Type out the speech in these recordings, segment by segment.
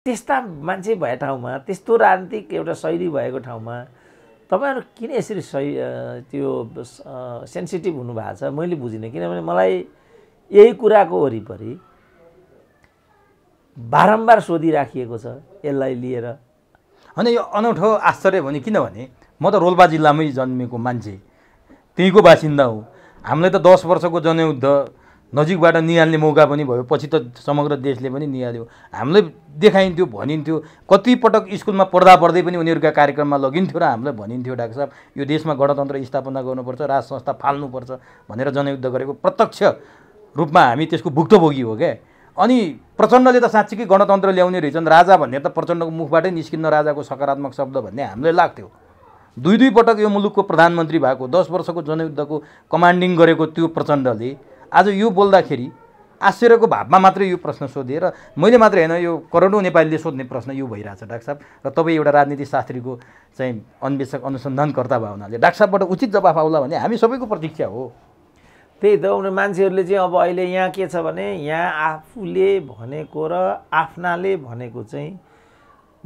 त्यस्ता मान्छे भए ठाउँमा, त्यस्तो राजनीतिक एउटा शैली भएको ठाउँमा तपाईहरु किन यसरी त्यो सेन्सिटिभ हुनु भएको छ मैले बुझिनँ। किनभने मलाई यही कुराको वरिपरि बारम्बार सोधिराखिएको छ यसलाई लिएर। होइन यो अनौठो आश्चर्य भने किनभने म त रोल्पा जिल्लामै जन्मेको मान्छे, त्यहीँको बासिन्दा हो। हामीलाई त 10 वर्षको जनयुद्ध नजिकबाट निहाल्ने मौका पनि भयो, पछि त समग्र देशले पनि निहाल्यो। हामीलाई देखाइन्थ्यो, भनिन्थ्यो, कतिपटक स्कुलमा पढ्दा पढ्दै पनि उनीहरूका कार्यक्रममा लगिन्थ्यो र हामीलाई भनिन्थ्यो डाक्टर साहब यो देशमा गणतन्त्र स्थापना गर्नुपर्छ, राज संस्था फाल्नुपर्छ भनेर जनयुद्ध गरेको प्रत्यक्ष रूपमा हामी त्यसको भुक्तभोगी हो क्या। अनि प्रचण्डले त साँच्चीकै गणतन्त्र ल्याउने रहेछन्, राजा भन्ने त प्रचण्डको मुखबाटै निस्किन्न राजाको सकारात्मक शब्द भन्ने हामीलाई लाग्थ्यो। दुई पटक यो मुलुकको प्रधानमन्त्री भएको, 10 वर्षको जनयुद्धको कमान्डिङ गरेको त्यो प्रचण्डले आज यो बोल्दाखेरि आश्चर्यको भावमा मात्रै यो प्रश्न सोधे र मैले मात्रै होइन, यो करोडौँ नेपालीले सोध्ने प्रश्न यो भइरहेछ डाक्टर साहब। र तपाईँ एउटा राजनीति शास्त्रीको चाहिँ अन्वेषक अनुसन्धानकर्ता भयो हुनाले डाक्टर साहबबाट उचित जवाफ आउला भन्ने हामी सबैको प्रतीक्षा हो। त्यही त उनीहरू मान्छेहरूले चाहिँ अब अहिले यहाँ के छ भने यहाँ आफूले भनेको र आफ्नाले भनेको चाहिँ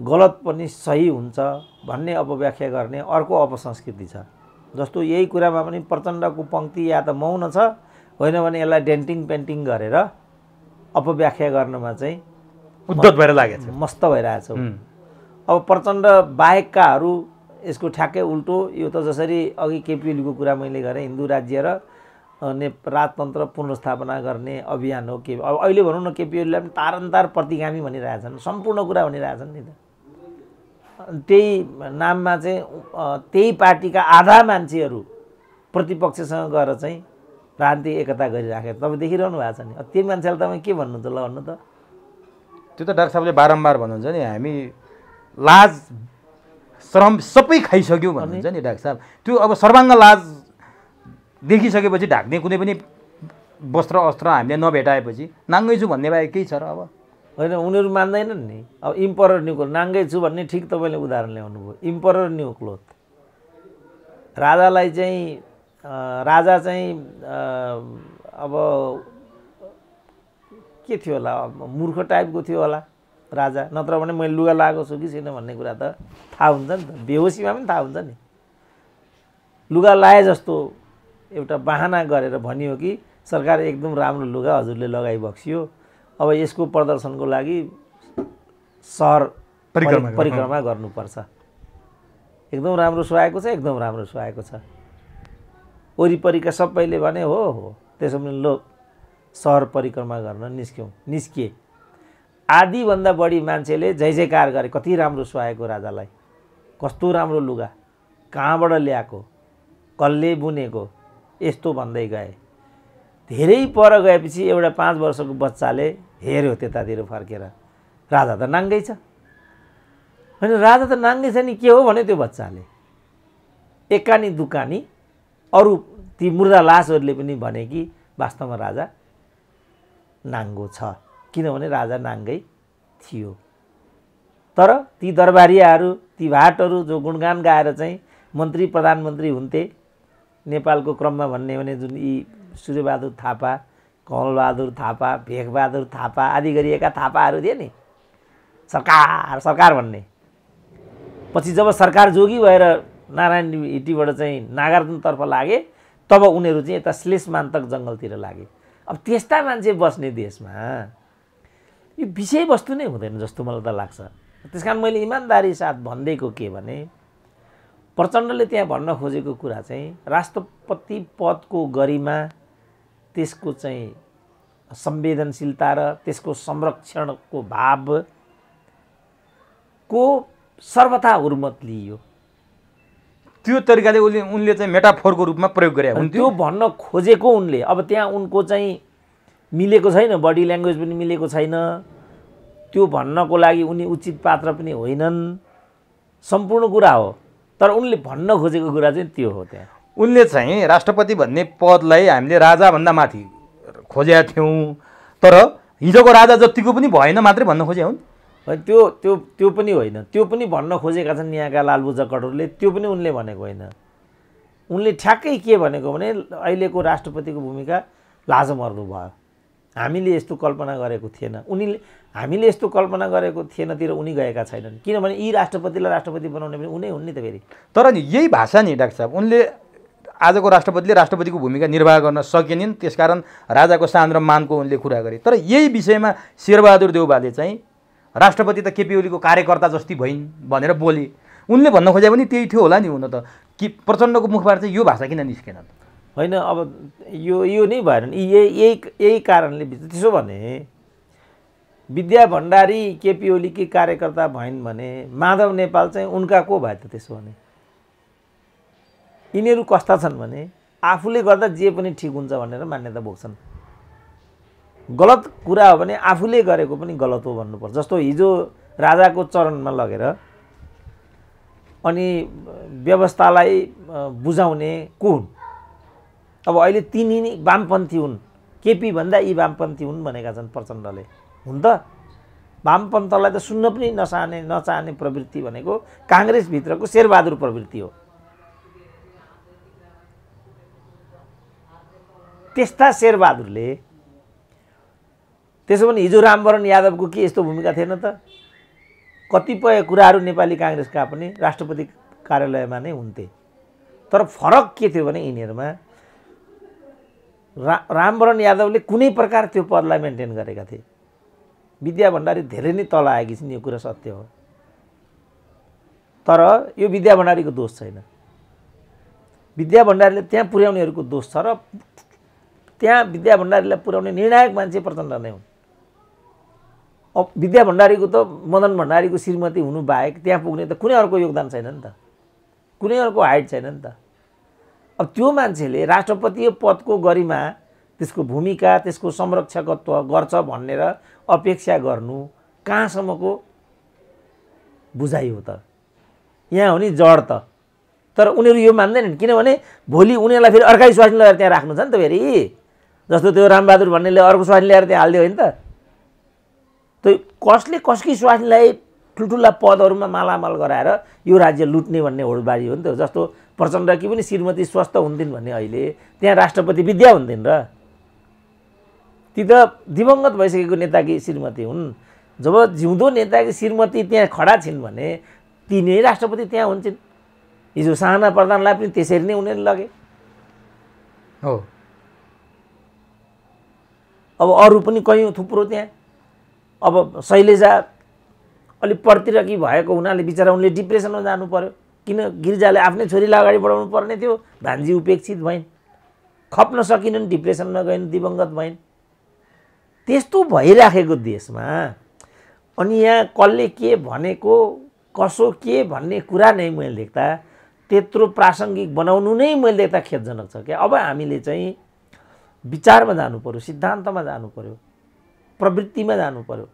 गलत पनि सही हुन्छ भन्ने अपव्याख्या गर्ने अर्को अपसंस्कृति छ। जस्तो यही कुरामा पनि प्रचण्डको पङ्क्ति या त मौन छ, होइन भने यसलाई डेन्टिङ पेन्टिङ गरेर अपव्याख्या गर्नमा चाहिँ उद्धत भएर लागेछ, मस्त भइरहेछ। अब प्रचण्ड बाहेककाहरू यसको ठ्याक्कै उल्टो। यो त जसरी अघि केपी ओलीको कुरा मैले गरेँ, हिन्दू राज्य र राजतन्त्र पुनर्स्थापना गर्ने अभियान हो। के अब अहिले भनौँ न केपी ओलीलाई पनि तारन्तार प्रतिगामी भनिरहेछन्, सम्पूर्ण कुरा भनिरहेछन् नि त। त्यही नाममा चाहिँ त्यही पार्टीका आधा मान्छेहरू प्रतिपक्षसँग गएर चाहिँ राजनीतिक एकता गरिराखेको तपाईँ देखिरहनु भएको छ नि। त्यो मान्छेलाई तपाईँ के भन्नु त, ल भन्नु त। त्यो त डाक्टर साहबले बारम्बार भन्नुहुन्छ नि, हामी लाज श्रम सबै खाइसक्यौँ भन्नुहुन्छ नि डाक्टर साहब। त्यो अब सर्वाङ्ग लाज देखिसकेपछि ढाक्ने कुनै पनि वस्त्र अस्त्र हामीले नभेटाएपछि नाङ्गै छु भन्ने बाहेक केही छ र? अब होइन, उनीहरू मान्दैनन् नि। अब इम्परर न्यू क्लोथ नाङ्गै छु भन्ने ठिक तपाईँले उदाहरण ल्याउनु भयो। इम्परर न्यू क्लोथ राजालाई चाहिँ राजा चाहिँ अब के थियो होला, मूर्ख टाइपको थियो होला राजा, नत्र भने मैले लुगा लगाएको छु कि छैन भन्ने कुरा त थाहा हुन्छ नि त। बेहोसीमा पनि थाहा हुन्छ नि। लुगा लाए जस्तो एउटा बहाना गरेर भनियो कि सरकार एकदम राम्रो लुगा हजुरले लगाइबक्सियो, अब यसको प्रदर्शनको लागि सहर परिक्रमा गर्नुपर्छ। एकदम राम्रो सुहाएको छ, एकदम राम्रो सुहाएको छ। वरिपरिका सबैले भने हो त्यसो भने लो सहर परिक्रमा गर्न निस्किए। आधीभन्दा बढी मान्छेले जय जयकार गरे, कति राम्रो सुहाएको राजालाई, कस्तो राम्रो लुगा, कहाँबाट ल्याएको, कसले बुनेको, यस्तो भन्दै गए। धेरै पर गएपछि एउटा 5 वर्षको बच्चाले हेर्यो त्यतातिर फर्केर, राजा त नाङ्गै छ। होइन, राजा त नाङ्गै छ नि, के हो भने त्यो बच्चाले एकानी दुकानी अरू ती मुर्दा लासहरूले पनि भने कि वास्तवमा राजा नाङ्गो छ, किनभने राजा नाङ्गै थियो। तर ती दरबारियाहरू, ती भाटहरू जो गुणगान गाएर चाहिँ मन्त्री प्रधानमन्त्री हुन्थे नेपालको क्रममा भन्ने भने जुन यी सूर्यबहादुर थापा, कमलबहादुर थापा, भेखबहादुर थापा आदि गरिएका थापाहरू थिए नि, सरकार सरकार भन्ने। पछि जब सरकार जोगी भएर नारायण हिटीबाट चाहिँ नागार्जुनतर्फ लागे तब उनीहरू चाहिँ यता श्लेषमान्तक जङ्गलतिर लागे। अब त्यस्ता मान्छे बस्ने देशमा यो विषयवस्तु नै हुँदैन जस्तो मलाई त लाग्छ। त्यसकारण मैले इमान्दारी साथ भन्दैको के भने प्रचण्डले त्यहाँ भन्न खोजेको कुरा चाहिँ राष्ट्रपति पदको गरिमा, त्यसको चाहिँ संवेदनशीलता र त्यसको संरक्षणको भावको सर्वथा हुर्मत लिइयो। त्यो तरिकाले उनले चाहिँ मेटाफोरको रूपमा प्रयोग गरे हुन्। त्यो भन्न खोजेको उनले। अब त्यहाँ उनको चाहिँ मिलेको छैन, बडी ल्याङ्ग्वेज पनि मिलेको छैन, त्यो भन्नको लागि उनी उचित पात्र पनि होइनन्, सम्पूर्ण कुरा हो। तर उनले भन्न खोजेको कुरा चाहिँ त्यो हो। त्यहाँ उनले चाहिँ राष्ट्रपति भन्ने पदलाई हामीले राजाभन्दा माथि खोजेका थियौँ, तर हिजोको राजा जतिको पनि भएन मात्रै भन्न खोजे हुन्। त्यो पनि होइन, त्यो पनि भन्न खोजेका छन् यहाँका लालबुजकहरूले, त्यो पनि उनले भनेको होइन। उनले ठ्याक्कै के भनेको भने अहिलेको राष्ट्रपतिको भूमिका लाजमर्दो भयो। हामीले यस्तो कल्पना गरेको थिएन, उनीले हामीले यस्तो कल्पना गरेको थिएनतिर उनी गएका छैनन्। किनभने यी राष्ट्रपतिलाई राष्ट्रपति बनाउने पनि उनै हुन् नि त फेरि। तर नि यही भाषा नि डाक्टर साहब, उनले आजको राष्ट्रपतिले राष्ट्रपतिको भूमिका निर्वाह गर्न सकेनन्, त्यसकारण राजाको सान र मानको उनले कुरा गरे। तर यही विषयमा शेरबहादुर देउवाले चाहिँ राष्ट्रपति त केपी ओलीको कार्यकर्ता जस्तै भइन् भनेर बोले। उनले भन्न खोजे पनि त्यही थियो होला नि हुन त, कि प्रचण्डको मुखबाट चाहिँ यो भाषा किन निस्केन त? होइन, अब यो नै भएन नि, यही कारणले। त्यसो भने विद्या भण्डारी केपी ओलीकी कार्यकर्ता भइन् भने माधव नेपाल चाहिँ उनका को भए त? त्यसो भने यिनीहरू कस्ता छन् भने आफूले गर्दा जे पनि ठिक हुन्छ भनेर मान्यता बोक्छन्। गलत कुरा हो भने आफूले गरेको पनि गलत हो भन्नुपर्छ। जस्तो हिजो राजाको चरणमा लगेर अनि व्यवस्थालाई बुझाउने को हुन्? अब अहिले तिनी नै वामपन्थी हुन्, केपी भन्दा यी वामपन्थी हुन् भनेका छन् प्रचण्डले। हुन त वामपन्थलाई त सुन्न पनि नचाहने प्रवृत्ति भनेको काङ्ग्रेसभित्रको शेरबहादुर प्रवृत्ति हो। त्यस्ता शेरबहादुरले त्यसो भने हिजो रामवरण यादवको के यस्तो भूमिका थिएन त? कतिपय कुराहरू नेपाली काङ्ग्रेसका पनि राष्ट्रपति कार्यालयमा नै हुन्थे। तर फरक के थियो भने यिनीहरूमा रामवरण यादवले कुनै प्रकार त्यो पदलाई मेन्टेन गरेका थिए। विद्या भण्डारी धेरै नै तल आएकी छिन्, यो कुरा सत्य हो। तर यो विद्या भण्डारीको दोष छैन, विद्या भण्डारीले त्यहाँ पुर्याउनेहरूको दोष छ। र त्यहाँ विद्या भण्डारीलाई पुर्याउने निर्णायक मान्छे प्रचण्ड नै हुन्। अब विद्या भण्डारीको त मदन भण्डारीको श्रीमती हुनु बाहेक त्यहाँ पुग्ने त कुनै अर्को योगदान छैन नि त, कुनै अर्को हाइट छैन नि त। अब त्यो मान्छेले राष्ट्रपतीय पदको गरिमा, त्यसको भूमिका, त्यसको संरक्षकत्व गर्छ भनेर अपेक्षा गर्नु कहाँसम्मको बुझाइ हो त? यहाँ हो नि जड त। तर उनीहरू यो मान्दैनन्, किनभने भोलि उनीहरूलाई फेरि अर्कै स्वास्नी लगाएर त्यहाँ राख्नु छ नि त फेरि। जस्तो त्यो रामबहादुर भन्नेले अर्को स्वास्नी ल्याएर त्यहाँ हालिदियो होइन त? त्यो कसले कसकी स्वास्नीलाई ठुल्ठुला पदहरूमा मालामाल गराएर यो राज्य लुट्ने भन्ने होडबाजी हो नि त। जस्तो प्रचण्डकी पनि श्रीमती स्वस्थ हुन्थिन् भने अहिले त्यहाँ राष्ट्रपति विद्या हुन्थिन् र। ती त दिवंगत भइसकेको नेताकी श्रीमती हुन्। जब जिउँदो नेताकी श्रीमती त्यहाँ खडा छिन् भने ती नै राष्ट्रपति त्यहाँ हुन्छन्। हिजो साना प्रधानलाई पनि त्यसरी नै उनीहरूले लगे हो। अब अरू पनि कयौँ थुप्रो त्यहाँ। अब शैलेजा अलिक पर्तिरकी भएको हुनाले बिचरा उनले डिप्रेसनमा जानु पर्यो। किन? गिरिजाले आफ्नै छोरीलाई अगाडि बढाउनु पर्ने थियो, भान्जी उपेक्षित भइन्, खप्न सकिनन्, डिप्रेसनमा गइन्, दिवंगत भइन्। त्यस्तो भइराखेको देशमा अनि यहाँ कसले के भनेको, कसो के भन्ने कुरा नै मैले देख्दा त्यत्रो प्रासङ्गिक बनाउनु नै मैले देख्दा खेदजनक छ क्या। अब हामीले चाहिँ विचारमा जानु पर्यो, सिद्धान्तमा जानु पर्यो, प्रवृत्तिमा जानु पर्यो।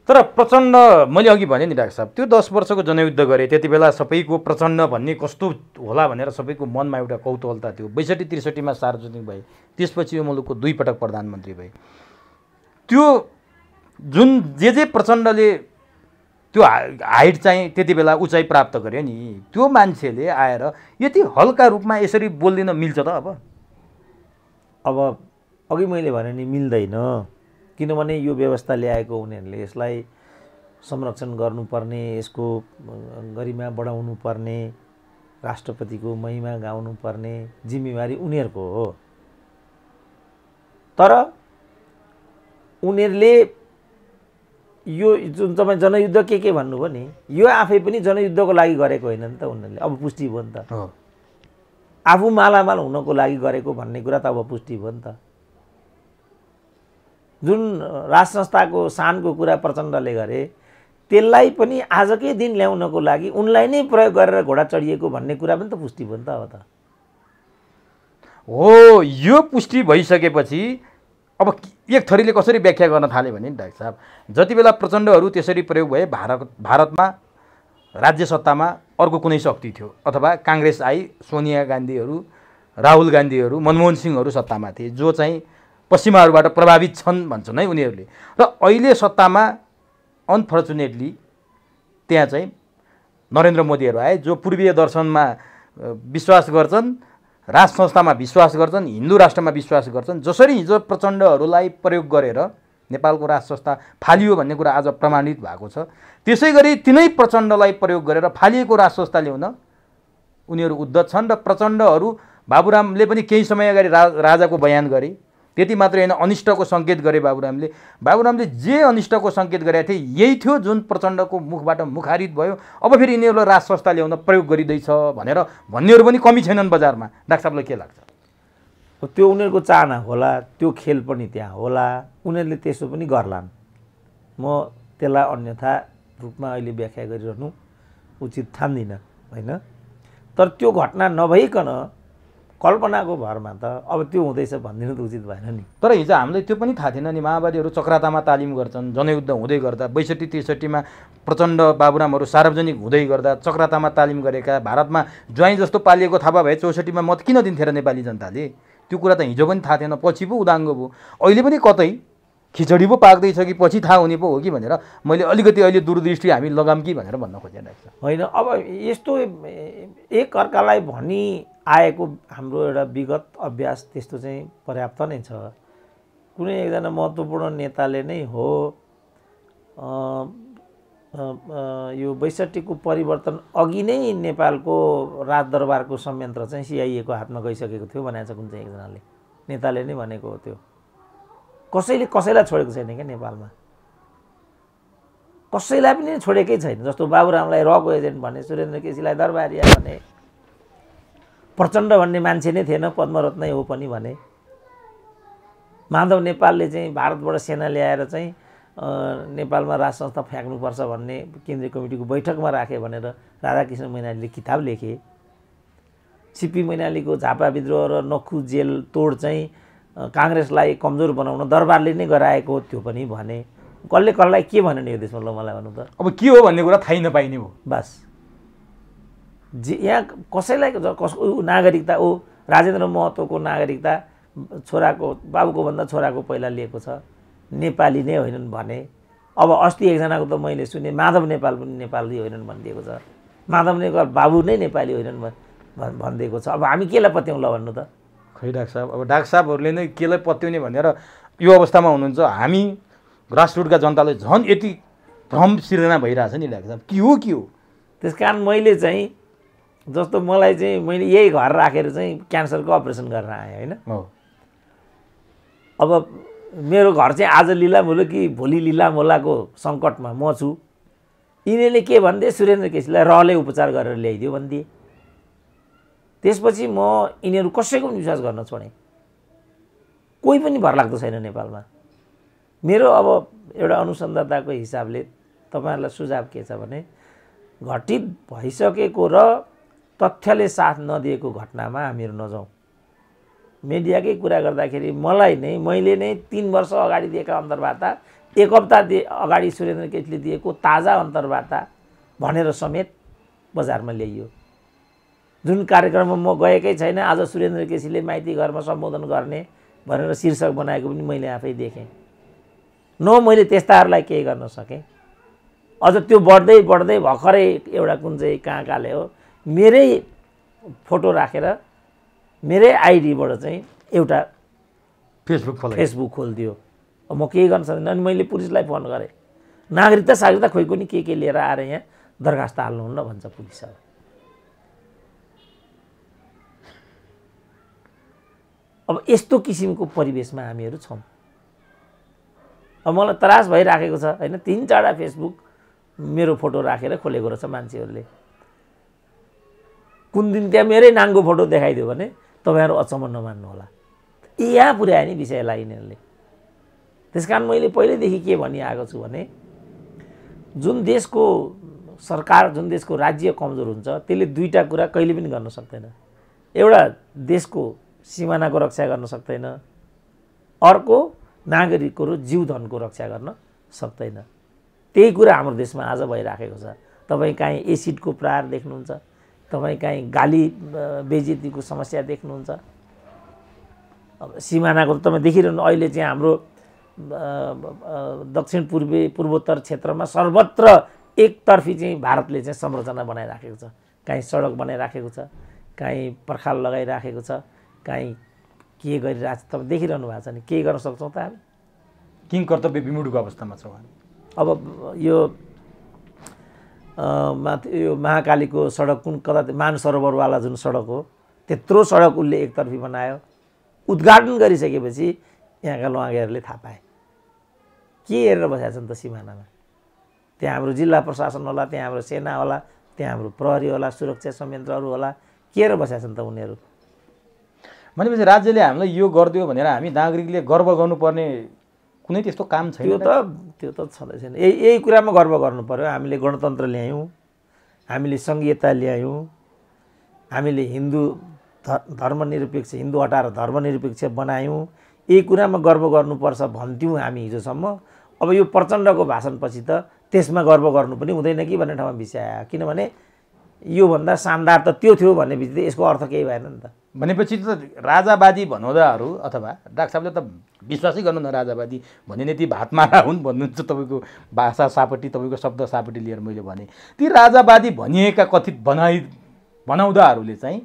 तर प्रचण्ड, मैले अघि भने नि डाक्टर साहब, त्यो 10 वर्षको जनयुद्ध गरे, त्यति बेला सबैको प्रचण्ड भन्ने कस्तो होला भनेर सबैको मनमा एउटा कौतूहलता थियो। 62-63मा सार्वजनिक भए, त्यसपछि यो मुलुकको 2 पटक प्रधानमन्त्री भए। त्यो जुन जे प्रचण्डले त्यो हाइट चाहिँ त्यति बेला उचाइ प्राप्त गर्यो नि, त्यो मान्छेले आएर यति हल्का रूपमा यसरी बोल्दिन मिल्छ त? अब अघि मैले भने नि मिल्दैन। किनभने यो व्यवस्था ल्याएको उनीहरूले यसलाई संरक्षण गर्नुपर्ने, यसको गरिमा बढाउनु पर्ने, राष्ट्रपतिको महिमा गाउनु पर्ने जिम्मेवारी उनीहरूको हो। तर उनीहरूले यो जुन तपाईँ जनयुद्ध के भन्नुभयो नि, यो आफै पनि जनयुद्धको लागि गरेको होइन नि त उनीहरूले। अब पुष्टि भयो नि त। आफू मालामाल हुनको लागि गरेको भन्ने कुरा त अब पुष्टि भयो नि त। जुन राज संस्थाको शानको कुरा प्रचण्डले गरे, त्यसलाई पनि आजकै दिन ल्याउनको लागि उनलाई नै प्रयोग गरेर घोडा चढिएको भन्ने कुरा पनि त पुष्टि भयो नि त। अब त हो, यो पुष्टि भइसकेपछि अब एक थरीले कसरी व्याख्या गर्न थाले भने डाक्टर साहब, जति बेला प्रचण्डहरू त्यसरी प्रयोग भए, भारतमा राज्य सत्तामा अर्को कुनै शक्ति थियो, अथवा काङ्ग्रेस आई, सोनिया गान्धीहरू, राहुल गान्धीहरू, मनमोहन सिंहहरू सत्तामा थिए, जो चाहिँ पश्चिमाहरूबाट प्रभावित छन् भन्छन् है उनीहरूले। र अहिले सत्तामा अनफर्चुनेटली त्यहाँ चाहिँ नरेन्द्र मोदीहरू आए, जो पूर्वीय दर्शनमा विश्वास गर्छन् राज संस्थामा विश्वास गर्छन्, हिन्दू राष्ट्रमा विश्वास गर्छन्। जसरी हिजो प्रचण्डहरूलाई प्रयोग गरेर नेपालको राज संस्था फालियो भन्ने कुरा आज प्रमाणित भएको छ, त्यसै गरी तिनै प्रचण्डलाई प्रयोग गरेर फालिएको राज संस्था ल्याउन उनीहरू उद्धत छन्। र प्रचण्डहरू बाबुरामले पनि केही समय अगाडि राजाको बयान गरे, त्यति मात्र होइन अनिष्टको सङ्केत गरे बाबुरामले जे अनिष्टको सङ्केत गरेका थिए यही थियो जुन प्रचण्डको मुखबाट मुखारित भयो। अब फेरि यिनीहरूलाई राज संस्था ल्याउन प्रयोग गरिँदैछ भनेर भन्नेहरू पनि कमी छैनन् बजारमा। डाक्टर साहबलाई के लाग्छ? त्यो उनीहरूको चाहना होला, त्यो खेल पनि त्यहाँ होला, उनीहरूले त्यसो पनि गर्लान्। म त्यसलाई अन्यथा रूपमा अहिले व्याख्या गरिरहनु उचित ठान्दिनँ होइन। तर त्यो घटना नभइकन कल्पनाको भरमा त अब त्यो हुँदैछ भनिदिनु त उचित भएन नि। तर हिजो हामीलाई त्यो पनि थाहा थिएन नि, माओवादीहरू चक्रातामा तालिम गर्छन्, जनयुद्ध हुँदै गर्दा 62-63मा प्रचण्ड बाबुरामहरू सार्वजनिक हुँदै गर्दा चक्रातामा तालिम गरेका, भारतमा ज्वाइँ जस्तो पालिएको थाहा भए 64मा मत किन दिन्थे र नेपाली जनताले? त्यो कुरा त हिजो पनि थाहा थिएन, पछि पो उदाङ्गो भयो। अहिले पनि कतै खिचडी पो पाक्दैछ कि पछि थाहा हुने पो हो कि भनेर मैले अलिकति अहिले दूरदृष्टि हामी लगाम कि भनेर भन्न खोजेको छ। होइन, अब यस्तो एक अर्कालाई भनी आएको हाम्रो एउटा विगत अभ्यास त्यस्तो चाहिँ पर्याप्त नै छ। कुनै एकजना महत्त्वपूर्ण नेताले नै हो यो 62को परिवर्तन अघि नै नेपालको राजदरबारको संयन्त्र चाहिँ सिआइएको हातमा गइसकेको थियो भनेको छ कुन चाहिँ एकजनाले, नेताले नै भनेको हो। त्यो कसैले कसैलाई छोडेको छैन क्या नेपालमा, कसैलाई पनि छोडेकै छैन। जस्तो बाबुरामलाई रको एजेन्ट भने, सुरेन्द्र केसीलाई दरबारिया भने, प्रचण्ड भन्ने मान्छे नै थिएन, पद्मरत्नै हो पनि भने। माधव नेपालले चाहिँ भारतबाट सेना ल्याएर चाहिँ नेपालमा राज संस्था फ्याँक्नुपर्छ भन्ने केन्द्रीय कमिटीको बैठकमा राखे भनेर राधाकृष्ण मैनालीले किताब लेखे। सिपी मैनालीको झापा विद्रोह र नक्खु जेल तोड चाहिँ काङ्ग्रेसलाई कमजोर बनाउन दरबारले नै गराएको त्यो पनि भने। कसले कसलाई के भन्यो नि यो देशमा, ल मलाई भन्नु त। अब के हो भन्ने कुरा थाहै नपाइने भयो बस। जे यहाँ कसैलाई नागरिकता राजेन्द्र महतोको नागरिकता छोराको बाबुको भन्दा छोराको पहिला लिएको छ, नेपाली नै होइनन् भने। अब अस्ति एकजनाको त मैले सुने माधव नेपाल पनि नेपाली होइनन् भनिदिएको छ, माधव नेपाल बाबु नै नेपाली होइनन् भनिदिएको छ। अब हामी केलाई पत्याउँला भन्नु त? खै डाक्टर साहब, अब डाक्टर साहबहरूले नै केलाई पत्याउने भनेर यो अवस्थामा हुनुहुन्छ। हामी ग्रासरुटका जनतालाई झन् यति भ्रम सिर्जना भइरहेछ नि डाक्टर साहब, के हो? त्यस कारण मैले चाहिँ जस्तो मलाई चाहिँ मैले यही घर राखेर चाहिँ क्यान्सरको अपरेसन गरेर आएँ होइन। अब मेरो घर चाहिँ आज लिलामुलो कि भोलि लिलामुलाको सङ्कटमा म छु। यिनीहरूले के भनिदिए, सुरेन्द्र केसीलाई रहले उपचार गरेर ल्याइदियो भनिदिए। त्यसपछि म यिनीहरू कसैको पनि विश्वास गर्न छोडेँ, कोही पनि भरलाग्दो छैन नेपालमा। मेरो अब एउटा अनुसन्धाताको हिसाबले तपाईँहरूलाई सुझाव के छ भने, घटित भइसकेको र तथ्यले साथ नदिएको घटनामा हामीहरू नजाउँ। मिडियाकै कुरा गर्दाखेरि मैले नै 3 वर्ष अगाडि दिएका अन्तर्वार्ता, 1 हप्ता अगाडि सुरेन्द्र केसीले दिएको ताजा अन्तर्वार्ता भनेर समेत बजारमा ल्याइयो। जुन कार्यक्रममा म गएकै छैन, आज सुरेन्द्र केसीले माइती घरमा सम्बोधन गर्ने भनेर शीर्षक बनाएको पनि मैले आफै देखेँ। मैले त्यस्ताहरूलाई केही गर्न सकेँ। अझ त्यो बढ्दै भर्खरै एउटा कुन चाहिँ कहाँकाले हो मेरै फोटो राखेर मेरै आइडीबाट चाहिँ एउटा फेसबुक खोलिदियो। अब म केही गर्न सक्दिनँ। अनि मैले पुलिसलाई फोन गरेँ, नागरिकता सागरिकता खोइ कुनै के लिएर आएर यहाँ दरखास्त हाल्नुहुन्न भन्छ पुलिस। अब यस्तो किसिमको परिवेशमा हामीहरू छौँ। अब मलाई त्रास भइराखेको छ होइन, 3-4 फेसबुक मेरो फोटो राखेर खोलेको रहेछ मान्छेहरूले। कुन दिन त्यहाँ मेरै नाङ्गो फोटो देखाइदियो भने तपाईँहरू अचम्म नमान्नु होला। यहाँ पुर्यायो नि विषयलाई यिनीहरूले। त्यस कारण मैले पहिल्यैदेखि के भनिआएको छु भने, जुन देशको सरकार, जुन देशको राज्य कमजोर हुन्छ त्यसले दुईटा कुरा कहिले पनि गर्न सक्दैन। एउटा देशको सिमानाको रक्षा गर्न सक्दैन, अर्को नागरिकको र जीवधनको रक्षा गर्न सक्दैन। त्यही कुरा हाम्रो देशमा आज भइराखेको छ। तपाईँ काहीँ एसिडको प्रहार देख्नुहुन्छ, तपाईँ काहीँ गाली बेइज्जतीको समस्या देख्नुहुन्छ। अब सिमानाको तपाईँ देखिरहनु, अहिले चाहिँ हाम्रो दक्षिण पूर्वोत्तर क्षेत्रमा सर्वत्र एकतर्फी चाहिँ भारतले चाहिँ संरचना बनाइराखेको छ। काहीँ सडक बनाइराखेको छ, काहीँ पर्खाल लगाइराखेको छ, काहीँ के गरिरहेको छ, तपाईँ देखिरहनु भएको छ नि। केही गर्न सक्छौँ त हामी? किङ कर्तव्य विमुडको अवस्थामा छौँ हामी। अब यो यो महाकालीको सडक कुन कता मानसरोवरवाला जुन सडक हो, त्यत्रो सडक उसले एकतर्फी बनायो। उद्घाटन गरिसकेपछि यहाँका लुवाङ्गेहरूले थाहा पाए के हेरेर बसेका छन् त सिमानामा। त्यहाँ हाम्रो जिल्ला प्रशासन होला, त्यहाँ हाम्रो सेना होला, त्यहाँ हाम्रो प्रहरी होला, सुरक्षा संयन्त्रहरू होला, के हेरेर बसेका छन् त उनीहरू? भनेपछि राज्यले हामीलाई यो गरिदियो भनेर हामी नागरिकले गर्व गर्नुपर्ने कुनै त्यस्तो काम छैन। त्यो त छँदै छैन। यही कुरामा गर्व गर्नु पर्यो। हामीले गणतन्त्र ल्यायौँ, हामीले सङ्घीयता ल्यायौँ, हामीले हिन्दू धर्मनिरपेक्ष, हिन्दू हटाएर धर्मनिरपेक्ष बनायौँ। यही कुरामा गर्व गर्नुपर्छ भन्थ्यौँ हामी हिजोसम्म। अब यो प्रचण्डको भाषणपछि त त्यसमा गर्व गर्नु पनि हुँदैन कि भन्ने ठाउँमा विषय आयो। किनभने योभन्दा शानदार त त्यो थियो भन्ने बित्तिकै यसको अर्थ केही भएन नि त। भनेपछि त राजावादी भनौँदाहरू अथवा डाक्टर साहबले त विश्वासै गर्नु न राजावादी भने नि ती भातमारा हुन् भन्नुहुन्छ। तपाईँको भाषा सापट्टि, तपाईँको शब्द सापट्टि लिएर मैले भने ती राजावादी भनिएका कथित भनाउँदाहरूले चाहिँ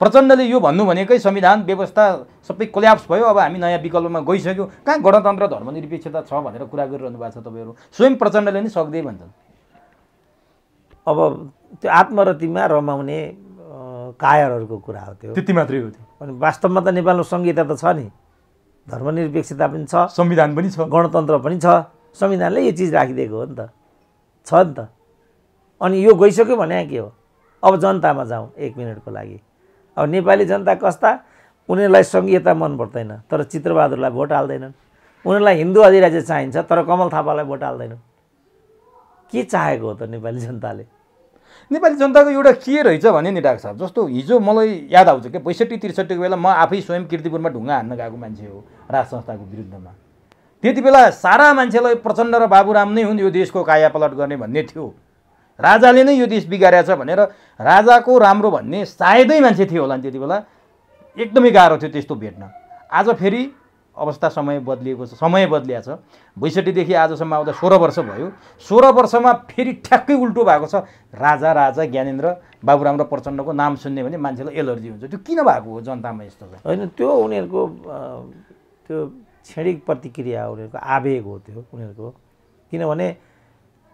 प्रचण्डले यो भन्नु भनेकै संविधान व्यवस्था सबै कोल्याप्स भयो, अब हामी नयाँ विकल्पमा गइसक्यो, कहाँ गणतन्त्र धर्मनिरपेक्षता छ भनेर कुरा गरिरहनु भएको छ तपाईँहरू। स्वयं प्रचण्डले नै सक्दै भन्छन्। अब त्यो आत्मरतिमा रमाउने कायरहरूको कुरा हो त्यो, त्यति मात्रै हो त्यो। अनि वास्तवमा त नेपालमा संहिता त छ नि, धर्मनिरपेक्षता पनि छ, संविधान पनि छ, गणतन्त्र पनि छ। संविधानले यो चिज राखिदिएको हो नि त, छ नि त। अनि यो गइसक्यो भने के हो? अब जनतामा जाउँ 1 मिनटको लागि। अब नेपाली जनता कस्ता? उनीहरूलाई संघीयता मन पर्दैन तर चित्रबहादुरलाई भोट हाल्दैनन्। उनीहरूलाई हिन्दू अधिराज्य चाहिन्छ तर कमल थापालाई भोट हाल्दैनन्। के चाहेको हो त नेपाली जनताले? नेपाली जनताको एउटा के रहेछ भने नि डाक्टर साहब, जस्तो हिजो मलाई याद आउँछ क्या 62-63 को बेला म आफै स्वयं कीर्तिपुरमा ढुङ्गा हान्न गएको मान्छे हो राज संस्थाको विरुद्धमा। त्यति बेला सारा मान्छेलाई प्रचण्ड र बाबुराम नै हुन् यो देशको कायापलट गर्ने भन्ने थियो। राजाले नै यो देश बिगारेछ भनेर राजाको राम्रो भन्ने सायदै मान्छे थियो होला नि त्यति बेला। एकदमै गाह्रो थियो त्यस्तो भेट्न। आज फेरि अवस्था समय बदलिएको छ, समय बदलिया छ। 62 आजसम्म आउँदा 16 वर्ष भयो। 16 वर्षमा फेरि ठ्याक्कै उल्टो भएको छ। राजा ज्ञानेन्द्र बाबुराम र प्रचण्डको नाम सुन्ने भने मान्छेलाई एलर्जी हुन्छ। त्यो किन भएको हो जनतामा यस्तो चाहिँ? होइन, त्यो उनीहरूको त्यो क्षणिक प्रतिक्रिया हो, उनीहरूको आवेग हो त्यो उनीहरूको। किनभने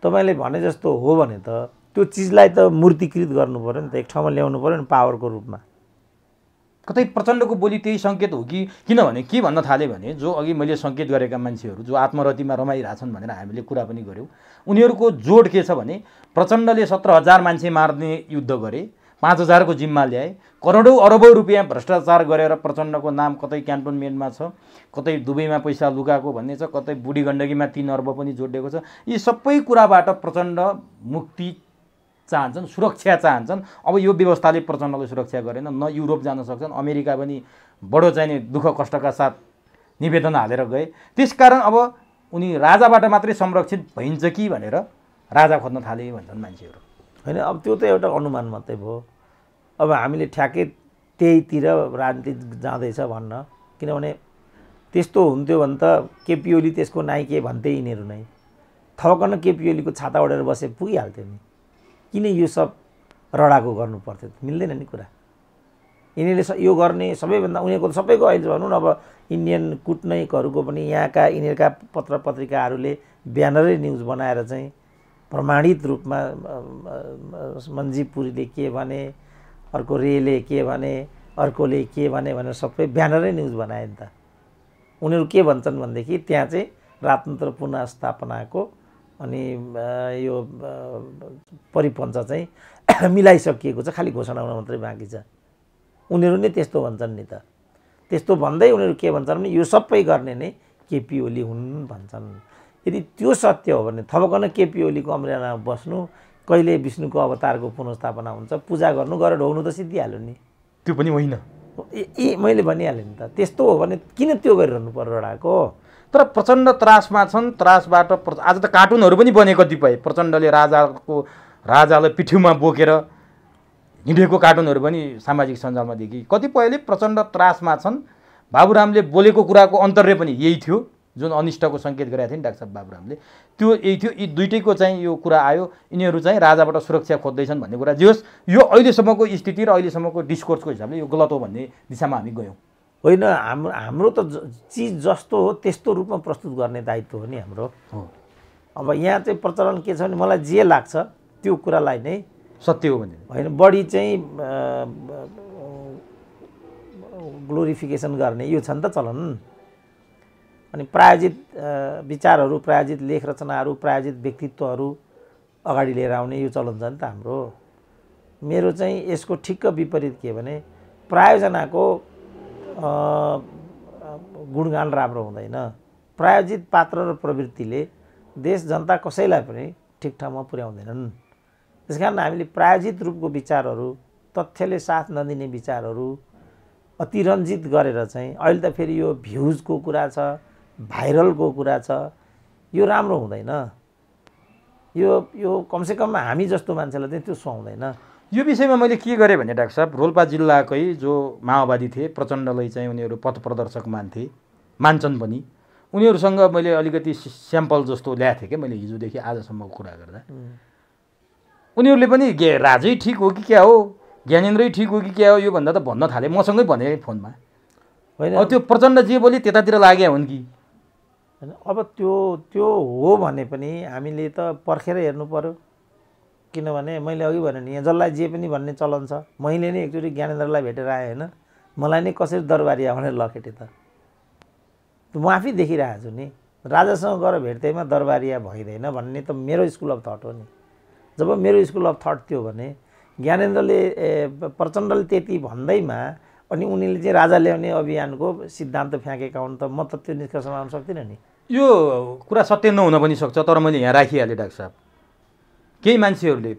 तपाईँले भने जस्तो हो भने त त्यो चिजलाई त मूर्तिकृत गर्नु पऱ्यो नि त, एक ठाउँमा ल्याउनु पऱ्यो नि पावरको रूपमा। कतै प्रचण्डको बोली त्यही सङ्केत हो कि? किनभने के भन्न थालेँ भने जो अघि मैले सङ्केत गरेका मान्छेहरू जो आत्मरतिमा रमाइरहेछन् भनेर हामीले कुरा पनि गऱ्यौँ, उनीहरूको जोड के छ भने प्रचण्डले 17,000 मान्छे मार्ने युद्ध गरे, 5,000 को जिम्मा ल्याए, करोडौँ अरबौँ रुपियाँ भ्रष्टाचार गरेर प्रचण्डको नाम कतै क्यान्टोनमेन्टमा छ, कतै दुबईमा पैसा लुकाएको भन्ने छ, कतै बुढी गण्डकीमा 3 अर्ब पनि जोडिएको छ। यी सबै कुराबाट प्रचण्ड मुक्ति चाहन्छन्, सुरक्षा चाहन्छन्। अब यो व्यवस्थाले प्रचण्डलाई सुरक्षा गरेन, न युरोप जान सक्छन्, अमेरिका पनि बडो चाहिने दुःख कष्टका साथ निवेदन हालेर गए। त्यसकारण अब उनी राजाबाट मात्रै संरक्षित भइन्छ कि भनेर राजा खोज्न थाले भन्छन् मान्छेहरू। होइन, अब त्यो त एउटा अनुमान मात्रै भयो। अब हामीले ठ्याक्कै त्यहीतिर राजनीति जाँदैछ भन्न, किनभने त्यस्तो हुन्थ्यो भने त केपी ओली त्यसको नाइके भन्थे यिनीहरू नै। थपकन केपी ओलीको छाता ओढेर बसे पुगिहाल्थ्यो नि। किन यो सब रडाको गर्नु पर्थ्यो? मिल्दैन नि कुरा। यिनीहरूले यो गर्ने सबैभन्दा उनीहरूको सबैको अहिले भनौँ न, अब इन्डियन कुटनैकहरूको पनि यहाँका यिनीहरूका पत्र पत्रिकाहरूले ब्यानरै न्युज बनाएर चाहिँ प्रमाणित रूपमा मन्जीपुरीले के भने, अर्को रेले के भने, अर्कोले के भने भनेर सबै ब्यानरै न्युज बनाए नि त। उनीहरू के भन्छन् भनेदेखि त्यहाँ चाहिँ राजतन्त्र पुनःस्थापनाको अनि यो परिपन्थ चाहिँ मिलाइसकिएको छ, खालि घोषणा हुन मात्रै बाँकी छ। उनीहरू नै त्यस्तो भन्छन् नि त। त्यस्तो भन्दै उनीहरू के भन्छन् भने यो सबै गर्ने नै केपी ओली हुन् भन्छन्। यदि त्यो सत्य हो भने थपकन केपी ओलीको अमरेनामा बस्नु, कहिले विष्णुको अवतारको पुनःस्थापना हुन्छ, पूजा गर्नु, गरेर ढोग्नु त सिद्धिहाल्यो नि। त्यो पनि होइन। मैले भनिहालेँ नि त। त्यस्तो हो भने किन त्यो गरिरहनु पर्यो रडाको? तर प्रचण्ड त्रासमा छन्। त्रासबाट आज त कार्टुनहरू पनि बने कतिपय, प्रचण्डले राजालाई पिठ्युमा बोकेर हिँडेको कार्टुनहरू पनि सामाजिक सञ्जालमा देखि। कतिपयले प्रचण्ड त्रासमा छन्, बाबुरामले बोलेको कुराको अन्तर्य पनि यही थियो, जुन अनिष्टको सङ्केत गरेका थिए नि डाक्टर साहब बाबुरामले, त्यो यही थियो। यी दुइटैको चाहिँ यो कुरा आयो, यिनीहरू चाहिँ राजाबाट सुरक्षा खोज्दैछन् भन्ने कुरा। जे होस्, यो अहिलेसम्मको स्थिति र अहिलेसम्मको डिस्कोर्सको हिसाबले यो गलत हो भन्ने दिशामा हामी गयौँ। होइन, हाम्रो त चिज जस्तो हो त्यस्तो रूपमा प्रस्तुत गर्ने दायित्व हो नि हाम्रो। अब यहाँ चाहिँ प्रचलन के छ भने मलाई जे लाग्छ त्यो कुरालाई नै सत्य हो भने होइन, बढी चाहिँ ग्लोरिफिकेसन गर्ने यो छ नि त चलन। अनि प्रायोजित विचारहरू, प्रायोजित लेख रचनाहरू, प्रायोजित व्यक्तित्वहरू अगाडि लिएर आउने यो चलन छ नि त हाम्रो। मेरो चाहिँ यसको ठिक्क विपरीत के भने प्रायोजनाको गुणगान राम्रो हुँदैन। प्रायोजित पात्र र प्रवृत्तिले देश जनता कसैलाई पनि ठिक ठाउँमा पुर्याउँदैनन्। त्यस कारण हामीले प्रायोजित रूपको विचारहरू, तथ्यले साथ नदिने विचारहरू अतिरञ्जित गरेर चाहिँ अहिले त फेरि यो भ्युजको कुरा छ, भाइरलको कुरा छ, यो राम्रो हुँदैन। यो कमसेकम हामी जस्तो मान्छेलाई चाहिँ त्यो सुहाउँदैन। यो विषयमा मैले के गरेँ भने डाक्टर साहब, रोल्पा जिल्लाकै जो माओवादी थिए, प्रचण्डलाई चाहिँ उनीहरू पथ प्रदर्शक मान्छन् पनि, उनीहरूसँग मैले अलिकति स्याम्पल जस्तो ल्याएको थिएँ क्या मैले हिजोदेखि आजसम्मको कुरा गर्दा। उनीहरूले पनि राजै ठिक हो कि क्या हो, ज्ञानेन्द्रै ठिक हो कि क्या हो, यो भन्दा त भन्न थाले। मसँगै भने फोनमा, होइन त्यो प्रचण्ड जे बोले त्यतातिर लाग्या हुन् कि होइन। अब त्यो हो भने पनि हामीले त पर्खेर हेर्नु पर्यो। किनभने मैले अघि भने नि, यहाँ जसलाई जे पनि भन्ने चलन छ। मैले नै एकचोटि ज्ञानेन्द्रलाई भेटेर आएँ होइन, मलाई नै कसरी दरबारिया भनेर लखेटे त म आफै देखिरहेको छु नि। राजासँग गएर भेट्दैमा दरबारिया भइँदैन भन्ने त मेरो स्कुल अफ थट हो नि। जब मेरो स्कुल अफ थट थियो भने ज्ञानेन्द्रले प्रचण्डले त्यति भन्दैमा अनि उनीले चाहिँ राजा ल्याउने अभियानको सिद्धान्त फ्याँकेका हुन् त म त त्यो निष्कर्षमा आउन सक्दिनँ नि। यो कुरा सत्य नहुन पनि सक्छ, तर मैले यहाँ राखिहालेँ डाक्टर साहब। केही मान्छेहरूले,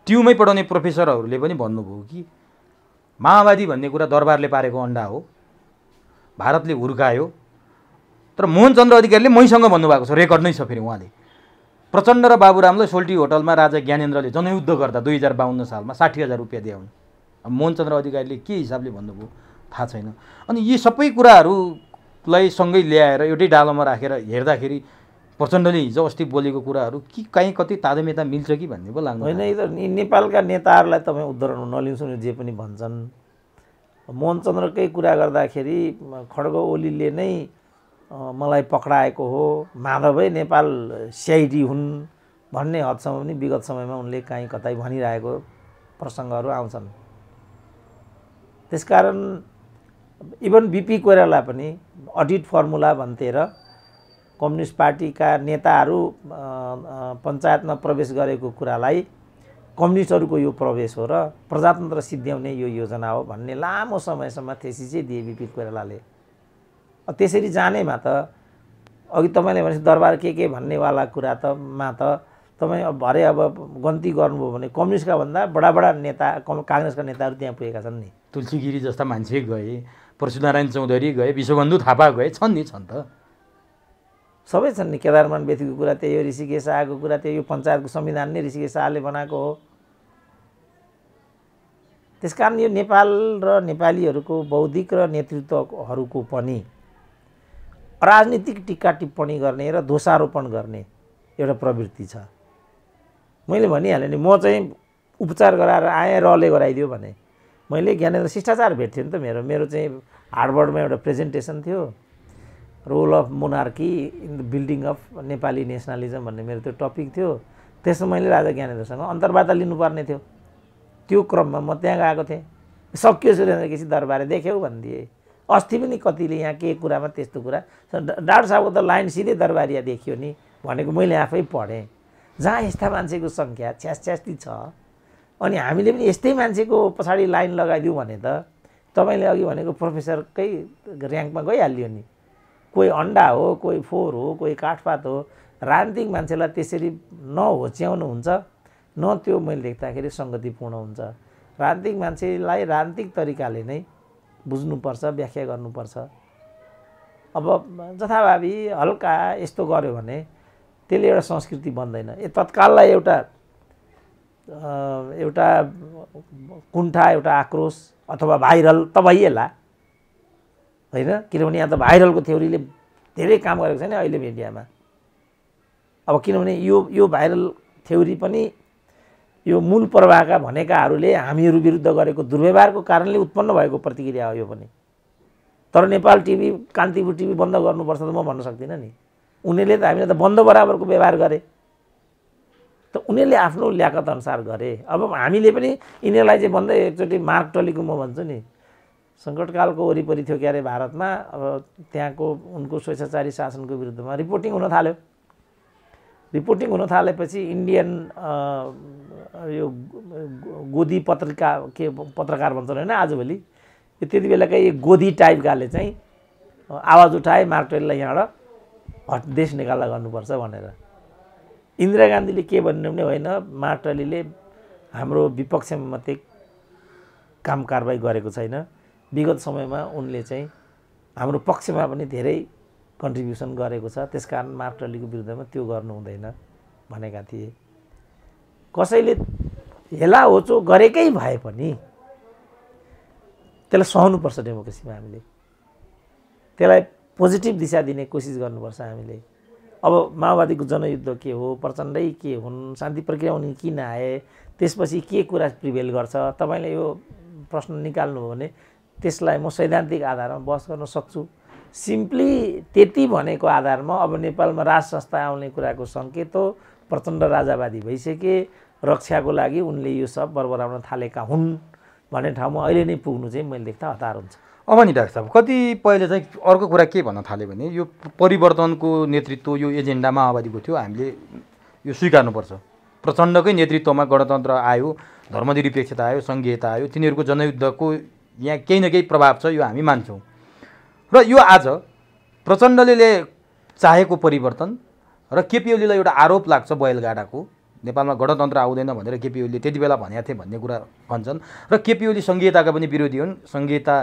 ट्युमै पढाउने प्रोफेसरहरूले पनि भन्नुभयो कि माओवादी भन्ने कुरा दरबारले पारेको अन्डा हो, भारतले हुर्कायो। तर मोहनचन्द्र अधिकारीले मैसँग भन्नुभएको छ, रेकर्ड नै छ फेरि उहाँले। प्रचण्ड र बाबुरामलाई सोल्टी होटलमा राजा ज्ञानेन्द्रले जनयुद्ध गर्दा 2052 सालमा 60,000 रुपियाँ दियाउन्। अब मोहनचन्द्र अधिकारीले के हिसाबले भन्नुभयो थाहा छैन। अनि यी सबै कुराहरूलाई सँगै ल्याएर एउटै डालोमा राखेर हेर्दाखेरि प्रचण्डले हिजो अस्ति बोलेको कुराहरू कि कहीँ कति तादेमेता मिल्छ कि भन्ने पो लाग्नु होइन। नेपालका नेताहरूलाई तपाईँ उद्धरण नलिन्छन्, जे पनि भन्छन्। मोहनचन्द्रकै कुरा गर्दाखेरि खड्ग ओलीले नै मलाई पक्राएको हो, माधवै नेपाल सिआइडी हुन् भन्ने हदसम्म पनि विगत समयमा उनले कहीँ कतै भनिरहेको प्रसङ्गहरू आउँछन्। त्यसकारण इभन बिपी कोइराला पनि अडिट फर्मुला भन्थेर कम्युनिस्ट पार्टीका नेताहरू पञ्चायतमा प्रवेश गरेको कुरालाई कम्युनिस्टहरूको यो प्रवेश हो र प्रजातन्त्र सिद्ध्याउने यो योजना हो भन्ने लामो समयसम्म थेसिसै दिए बिपी कोइरालाले। त्यसरी जानेमा त अघि तपाईँले भने दरबार के भन्नेवाला कुरा त तपाईँ भरे अब गन्ती गर्नुभयो भने कम्युनिस्टका भन्दा बडा नेता काङ्ग्रेसका नेताहरू त्यहाँ पुगेका छन् नि। तुलसी गिरी जस्ता मान्छे गए, परशुनारायण चौधरी गए, विश्वबन्धु थापा गए, छन् त सबै छन् नि। केदारमान बेथीको कुरा त्यही हो, ऋषिकेश शाहको कुरा त्यही हो, पञ्चायतको संविधान नै ऋषिकेश शाहले बनाएको हो। त्यसकारण यो नेपाल र नेपालीहरूको बौद्धिक र नेतृत्वहरूको पनि राजनीतिक टिक्का टिप्पणी गर्ने र दोषारोपण गर्ने एउटा प्रवृत्ति छ। मैले भनिहालेँ नि, म चाहिँ उपचार गराएर आएँ, रले गराइदियो भने। मैले ज्ञानेन्द्र शिष्टाचार भेट्थ्यो नि त। मेरो चाहिँ हार्वर्डमा एउटा प्रेजेन्टेसन थियो, role of monarchy in the building of Nepali nationalism भन्ने मेरो त्यो टपिक थियो। त्यसमा मैले राजा ज्ञानेन्द्रसँग अन्तर्वार्ता लिनुपर्ने थियो। त्यो क्रममा म त्यहाँ गएको थिएँ। सक्यो सुरेन्द्र केसी दरबारे देख्यौ भनिदिए। अस्ति पनि कतिले यहाँ के कुरामा त्यस्तो कुरा, डाक्टर साहबको त लाइन सिधै दरबारिया देखियो नि भनेको मैले आफै पढेँ। जहाँ यस्ता मान्छेको सङ्ख्या छ्यास्ती छ अनि हामीले पनि यस्तै मान्छेको पछाडि लाइन लगाइदिउँ भने त तपाईँले अघि भनेको प्रोफेसरकै र्याङ्कमा गइहाल्यो नि। कोही अन्डा हो, कोही फोहोर हो, कोही काठपात हो। राजनीतिक मान्छेलाई त्यसरी नहोच्याउनु हुन्छ, न त्यो मैले देख्दाखेरि सङ्गतिपूर्ण हुन्छ। राजनीतिक मान्छेलाई राजनीतिक तरिकाले नै बुझ्नुपर्छ, व्याख्या गर्नुपर्छ। अब जथाभावी हल्का यस्तो गर्यो भने त्यसले एउटा संस्कृति बन्दैन। तत्काललाई एउटा कुण्ठा, एउटा आक्रोश अथवा भाइरल त भइएला होइन। किनभने यहाँ त भाइरलको थ्योरीले धेरै काम गरेको छ नि अहिले मिडियामा। अब किनभने यो भाइरल थ्योरी पनि यो मूल प्रवाहका भनेकाहरूले हामीहरू विरुद्ध गरेको दुर्व्यवहारको कारणले उत्पन्न भएको प्रतिक्रिया हो यो पनि। तर नेपाल टिभी, कान्तिपुर टिभी बन्द गर्नुपर्छ त म भन्न सक्दिनँ नि। उनीहरूले त हामीले त बन्द बराबरको व्यवहार गरे, त उनीहरूले आफ्नो ल्याकत अनुसार गरे। अब हामीले पनि यिनीहरूलाई चाहिँ भन्दै एकचोटि मार्क टलीको म भन्छु नि, सङ्कटकालको वरिपरि थियो क्यारे भारतमा। अब त्यहाँको उनको स्वेच्छाचारी शासनको विरुद्धमा रिपोर्टिङ हुन थाल्यो। रिपोर्टिङ हुन थालेपछि इन्डियन यो गोदी पत्रिका के पत्रकार भन्छन् होइन आजभोलि, यो त्यति बेलाकै गोदी टाइपकाले चाहिँ आवाज उठाए मार्क टलीलाई यहाँबाट देश निकाल्दा गर्नुपर्छ भनेर। इन्दिरा गान्धीले के भन्नु भने होइन, मार्क टलीले हाम्रो विपक्षमा मात्रै काम कारबाही गरेको छैन, विगत समयमा उनले चाहिँ हाम्रो पक्षमा पनि धेरै कन्ट्रिब्युसन गरेको छ, त्यसकारण मार्क टलीको विरुद्धमा त्यो गर्नु हुँदैन भनेका थिए। कसैले हेला होचो गरेकै भए पनि त्यसलाई सहनुपर्छ डेमोक्रेसीमा। हामीले त्यसलाई पोजिटिभ दिशा दिने कोसिस गर्नुपर्छ हामीले। अब माओवादीको जनयुद्ध के हो, प्रचण्डै के हुन्, शान्ति प्रक्रिया उनी किन आए, त्यसपछि के कुरा प्रिभेल गर्छ, तपाईँले यो प्रश्न निकाल्नु हो भने त्यसलाई म सैद्धान्तिक आधारमा बहस गर्न सक्छु। सिम्पली त्यति भनेको आधारमा अब नेपालमा राज संस्था आउने कुराको सङ्केत हो, प्रचण्ड राजावादी भइसके, रक्षाको लागि उनले यो सब बरबराउन थालेका हुन् भन्ने ठाउँमा अहिले नै पुग्नु चाहिँ मैले देख्दा हतार हुन्छ। अब नि डाक्टर साहब, कतिपयले चाहिँ अर्को कुरा के भन्न थाल्यो भने यो परिवर्तनको नेतृत्व यो एजेन्डा माओवादीको थियो, हामीले यो स्वीकार्नुपर्छ। प्रचण्डकै नेतृत्वमा गणतन्त्र आयो, धर्मनिरपेक्षता आयो, सङ्घीयता आयो, तिनीहरूको जनयुद्धको यहाँ केही न केही प्रभाव छ, यो हामी मान्छौँ। र यो आज प्रचण्डले चाहेको परिवर्तन र केपी ओलीलाई एउटा आरोप लाग्छ बैलगाडाको, नेपालमा गणतन्त्र आउँदैन भनेर केपी ओलीले त्यति बेला भनेका थिए भन्ने कुरा भन्छन्। र केपी ओली सङ्घीयताका पनि विरोधी हुन्, सङ्घीयता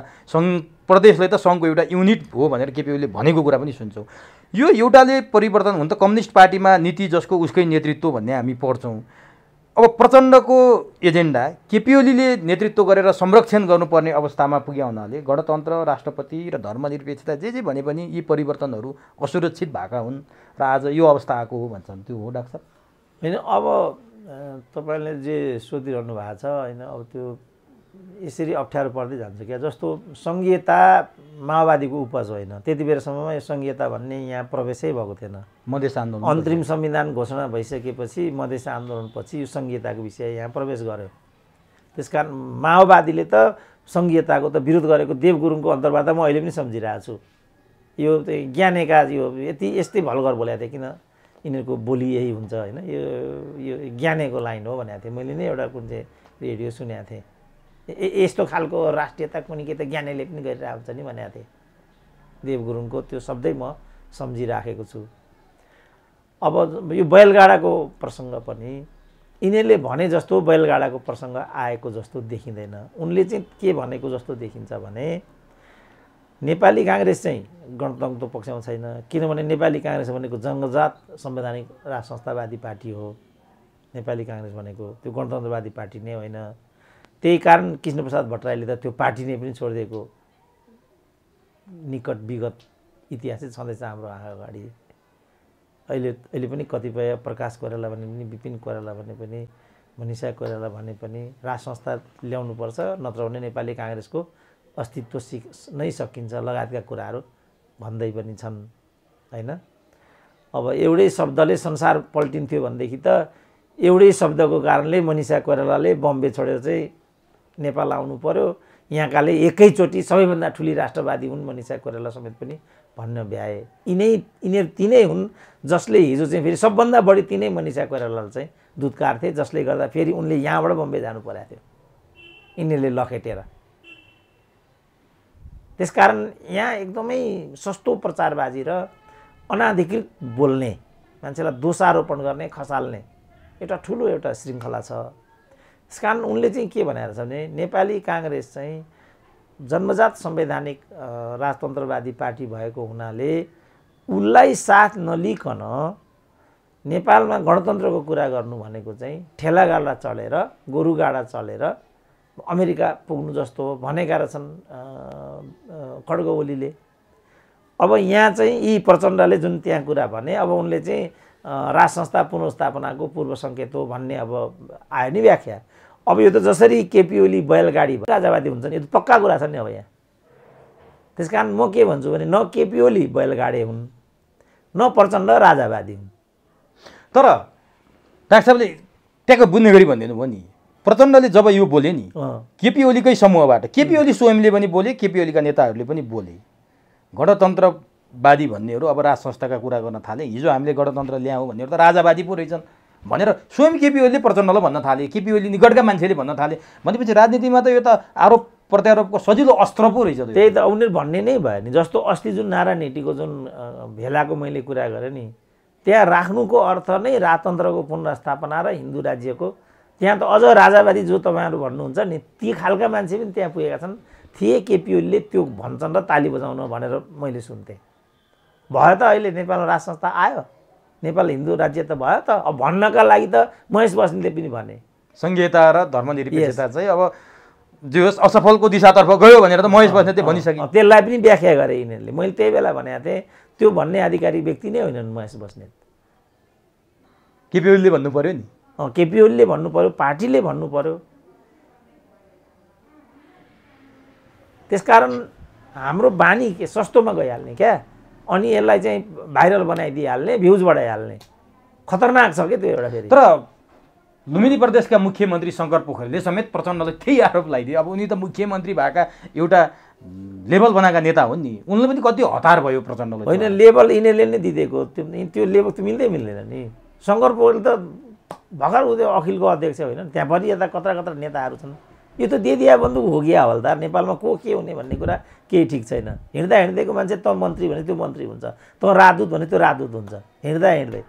प्रदेशलाई त सङ्घको एउटा युनिट हो भनेर केपी ओलीले भनेको कुरा पनि सुन्छौँ। यो एउटाले परिवर्तन हुन त कम्युनिस्ट पार्टीमा नीति जसको उसकै नेतृत्व भन्ने हामी पढ्छौँ। अब प्रचण्डको एजेन्डा केपी ओलीले नेतृत्व गरेर संरक्षण गर्नुपर्ने अवस्थामा पुग्या हुनाले गणतन्त्र, राष्ट्रपति र धर्मनिरपेक्षता जे भने पनि यी परिवर्तनहरू असुरक्षित भएका हुन् र आज यो अवस्था आएको हो भन्छन्। त्यो हो डाक्टर साहब? होइन, अब तपाईँले जे सोधिरहनु भएको छ होइन, अब त्यो यसरी अप्ठ्यारो पर्दै जान्छ क्या। जस्तो सङ्घीयता माओवादीको उपज होइन, त्यति बेलासम्ममा यो सङ्घीयता भन्ने यहाँ प्रवेशै भएको थिएन। मधेस आन्दोलन, अन्तरिम संविधान घोषणा भइसकेपछि मधेस आन्दोलनपछि यो सङ्घीयताको विषय यहाँ प्रवेश गर्यो। त्यसकारण माओवादीले त सङ्घीयताको त विरोध गरेको देव गुरुङको अन्तर्वार्ता म अहिले पनि सम्झिरहेको छु। यो ज्ञानेका यो यस्तै भलगर बोलेको थिएँ, किन यिनीहरूको बोली यही हुन्छ होइन, यो ज्ञानेको लाइन हो भनेको थिएँ मैले नै, एउटा कुन चाहिँ रेडियो सुनेको थिएँ। यस्तो खालको राष्ट्रियता कुनै के त ज्ञानेले पनि गरिरहेको हुन्छ नि भनेको थिएँ। देव गुरुङको त्यो शब्दै म सम्झिराखेको छु। अब यो बैलगाडाको प्रसङ्ग पनि यिनीहरूले भने जस्तो बैलगाडाको प्रसङ्ग आएको जस्तो देखिँदैन। उनले चाहिँ के भनेको जस्तो देखिन्छ भने नेपाली काङ्ग्रेस चाहिँ गणतन्त्रको पक्षमा छैन, किनभने नेपाली काङ्ग्रेस भनेको जङ्गजात संवैधानिक राज संस्थावादी पार्टी हो। नेपाली काङ्ग्रेस भनेको त्यो गणतन्त्रवादी पार्टी नै होइन। त्यही कारण कृष्णप्रसाद भट्टराईले त त्यो पार्टी नै पनि छोडिदिएको निकट विगत इतिहास चाहिँ छँदैछ हाम्रो आँखा अगाडि। अहिले पनि कतिपय प्रकाश कोइराला भने पनि, विपिन कोइराला भने पनि, मनिषा कोइराला भने पनि राज संस्था ल्याउनुपर्छ, नत्र भने नेपाली काङ्ग्रेसको अस्तित्व नै सकिन्छ लगायतका कुराहरू भन्दै पनि छन् होइन। अब एउटै शब्दले संसार पल्टिन्थ्यो भनेदेखि त एउटै शब्दको कारणले मनिषा कोइरालाले बम्बे छोडेर चाहिँ नेपाल आउनु पर्यो। यहाँकाले एकैचोटि सबैभन्दा ठुली राष्ट्रवादी हुन् मनिषा कोइराला समेत पनि भन्न भ्याए। यिनीहरू तिनै हुन् जसले हिजो चाहिँ फेरि सबभन्दा बढी तिनै मनिषा कोइरालाले चाहिँ दुधकार थिए, जसले गर्दा फेरि उनले यहाँबाट बम्बे जानु परेको थियो यिनीहरूले लखेटेर। त्यसकारण यहाँ एकदमै सस्तो प्रचारबाजी र अनाधिकृत बोल्ने, मान्छेलाई दोषारोपण गर्ने, खसाल्ने एउटा ठुलो एउटा श्रृङ्खला छ। त्यसकारण उनले चाहिँ के भनेर छ भने नेपाली काङ्ग्रेस चाहिँ जन्मजात संवैधानिक राजतन्त्रवादी पार्टी भएको हुनाले उसलाई साथ नलिकन नेपालमा गणतन्त्रको कुरा गर्नु भनेको चाहिँ ठेलागाडा चढेर, गोरुगाडा चढेर अमेरिका पुग्नु जस्तो हो भनेका रहेछन् खड्ग ओलीले। अब यहाँ चाहिँ यी प्रचण्डले जुन त्यहाँ कुरा भने अब उनले चाहिँ राज संस्था पुनर्स्थापनाको पूर्व सङ्केत हो भन्ने अब आयो नि व्याख्या। अब यो त जसरी केपी ओली बैलगाडी राजावादी हुन्छ नि, यो त पक्का कुरा छ नि अब यहाँ। त्यस कारण म के भन्छु भने न केपी ओली बैलगाडे हुन् न प्रचण्ड राजावादी हुन्। तर डाक्टर साहबले ट्याक्क बुझ्ने गरी भनिदिनु भयो नि, प्रचण्डले जब यो बोले नि केपी ओलीकै समूहबाट, केपी ओली स्वयंले पनि बोले, केपी ओलीका नेताहरूले पनि बोले, गणतन्त्रवादी भन्नेहरू अब राज संस्थाका कुरा गर्न थाले। हिजो हामीले गणतन्त्र ल्यायौँ भन्नेहरू त राजावादी पो रहेछन् भनेर स्वयं केपी ओलीले प्रचण्डलाई भन्न थाले, केपी ओली निकटका मान्छेले भन्न थाले। भनेपछि राजनीतिमा त यो त आरोप प्रत्यारोपको सजिलो अस्त्र पो रहेछ। त्यही त उनीहरू भन्ने नै भयो नि। जस्तो अस्ति जुन नारायण हिटीको जुन भेलाको मैले कुरा गरेँ नि, त्यहाँ राख्नुको अर्थ नै राजतन्त्रको पुनर्स्थापना र हिन्दू राज्यको। त्यहाँ त अझ राजावादी जो तपाईँहरू भन्नुहुन्छ नि, ती खालका मान्छे पनि त्यहाँ पुगेका छन् थिए। केपी ओलीले त्यो भन्छन् र ताली बजाउन भनेर मैले सुन्थेँ। भयो त अहिले नेपालमा राज संस्था आयो, नेपाल हिन्दू राज्य त भयो त। अब भन्नका लागि त महेश बस्नेतले पनि भने संहिता र धर्मनिरपेक्षता चाहिँ अब जे होस् असफलको दिशातर्फ गयो भनेर त महेश बस्नेतले भनिसके। त्यसलाई पनि व्याख्या गरे यिनीहरूले। मैले त्यही बेला भनेको थिएँ त्यो भन्ने आधिकारिक व्यक्ति नै होइनन् महेश बस्नेत। केपी ओलीले भन्नु पर्यो नि। केपी ओलीले भन्नु पर्यो, पार्टीले भन्नु पर्यो। त्यसकारण हाम्रो बानी के सस्तोमा गइहाल्ने क्या, अनि यसलाई चाहिँ भाइरल बनाइदिइहाल्ने, भ्युज बढाइहाल्ने। खतरनाक छ क्या त्यो एउटा। फेरि तर लुम्बिनी प्रदेशका मुख्यमन्त्री शङ्कर पोखरेलले समेत प्रचण्डलाई त्यही आरोप लगाइदिए। अब उनी त मुख्यमन्त्री भएका एउटा लेभल बनाएका नेता हुन् नि, उनले पनि कति हतार भयो प्रचण्डलाई। होइन, लेभल यिनीहरूले नै दिँदेको, त्यो लेभल त मिल्दै मिल्दैन नि। शङ्कर पोखरेल त भर्खर उयो अखिलको अध्यक्ष होइन, त्यहाँ पनि यता कत्रा कत्रा नेताहरू छन्। यो त दिदिया बन्दुक हो गया हवल्दार। नेपालमा को के हुने भन्ने कुरा केही ठिक छैन। हिँड्दा हिँड्दैको मान्छे त मन्त्री भने त्यो मन्त्री हुन्छ, त राजदूत भने त्यो राजदूत हुन्छ हिँड्दा हिँड्दै।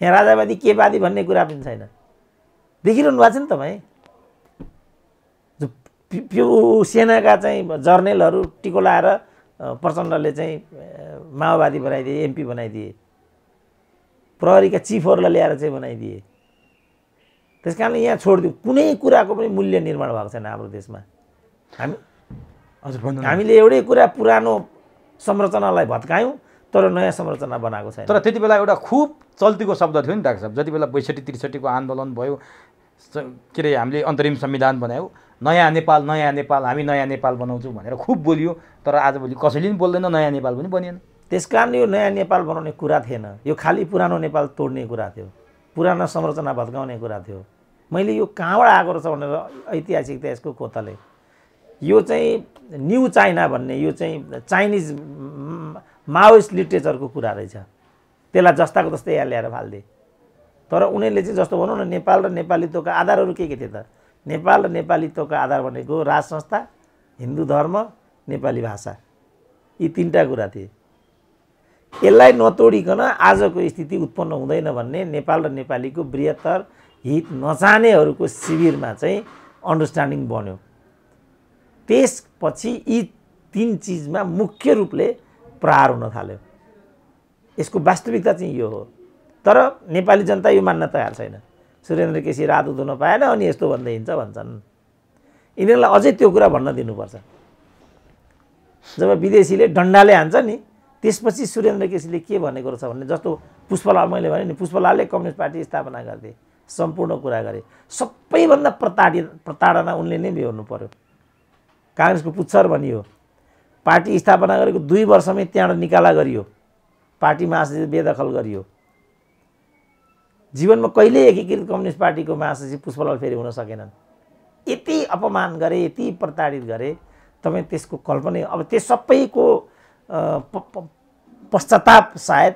यहाँ राजावादी के वादी भन्ने कुरा पनि छैन। देखिरहनु भएको छ नि तपाईँ, सेनाका चाहिँ जर्नेलहरू टिको लाएर प्रचण्डले चाहिँ माओवादी बनाइदिए, एमपी बनाइदिए, प्रहरीका चिफहरूलाई ल्याएर चाहिँ बनाइदिए। त्यस कारण यहाँ छोडिदिउँ। कुनै कुराको पनि मूल्य निर्माण भएको छैन हाम्रो देशमा। हामीले एउटै कुरा पुरानो संरचनालाई भत्कायौँ तर नयाँ संरचना बनाएको छैन। तर त्यति बेला एउटा खुब चल्तीको शब्द थियो नि डाक्टर साहब, जति बेला 62-63 को आन्दोलन भयो, के अरे हामीले अन्तरिम संविधान बनायौँ, नयाँ नेपाल, नयाँ नेपाल, हामी नयाँ नेपाल बनाउँछौँ भनेर खुब बोलियो। तर आजभोलि कसैले पनि बोल्दैन, नयाँ नेपाल पनि बनिएन। त्यसकारण यो नयाँ नेपाल बनाउने कुरा थिएन, यो खालि पुरानो नेपाल तोड्ने कुरा थियो, पुरानो संरचना भत्काउने कुरा थियो। मैले यो कहाँबाट आएको रहेछ भनेर ऐतिहासिकता यसको कोतले, यो चाहिँ न्यू चाइना भन्ने, यो चाहिँ चाइनिज माओइस्ट लिटरेचरको कुरा रहेछ। त्यसलाई जस्ताको जस्तै यहाँ ल्याएर फालिदिए। तर उनीहरूले चाहिँ जस्तो भनौँ न, नेपाल र नेपालीत्वका आधारहरू के थिए त? नेपाल र नेपालीत्वका आधार भनेको राज संस्था, हिन्दू धर्म, नेपाली भाषा, यी तीनटा कुरा थिए। यसलाई नतोडिकन आजको स्थिति उत्पन्न हुँदैन भन्ने नेपाल र नेपालीको बृहत्तर हित नचाहनेहरूको शिविरमा चाहिँ अन्डरस्ट्यान्डिङ बन्यो। त्यसपछि यी तीन चिजमा मुख्य रूपले प्रहार हुन थाल्यो। यसको वास्तविकता चाहिँ यो हो। तर नेपाली जनता यो मान्न तयार छैन। सुरेन्द्र केसी राजदूत हुन पाएन अनि यस्तो भन्दै हिँड्छ भन्छन्। यिनीहरूलाई अझै त्यो कुरा भन्न दिनुपर्छ। जब विदेशीले डन्डाले हान्छ नि, त्यसपछि सुरेन्द्र केसीले के भनेको रहेछ भन्ने, जस्तो पुष्पलाल, मैले भने नि पुष्पलालले कम्युनिस्ट पार्टी स्थापना गर्थे, सम्पूर्ण कुरा गरे। सबैभन्दा प्रताडना उनले नै बेहोर्नु पर्यो। काङ्ग्रेसको पुच्छर भनियो, पार्टी स्थापना गरेको 2 वर्षमै त्यहाँबाट निकाला गरियो, पार्टी महासचिव बेदखल गरियो। जीवनमा कहिल्यै एकीकृत कम्युनिस्ट पार्टीको महासचिव पुष्पलाल फेरि हुन सकेनन्। यति अपमान गरे, यति प्रताडित गरे, तपाईँ त्यसको कल्पना। अब त्यस सबैको पश्चाताप सायद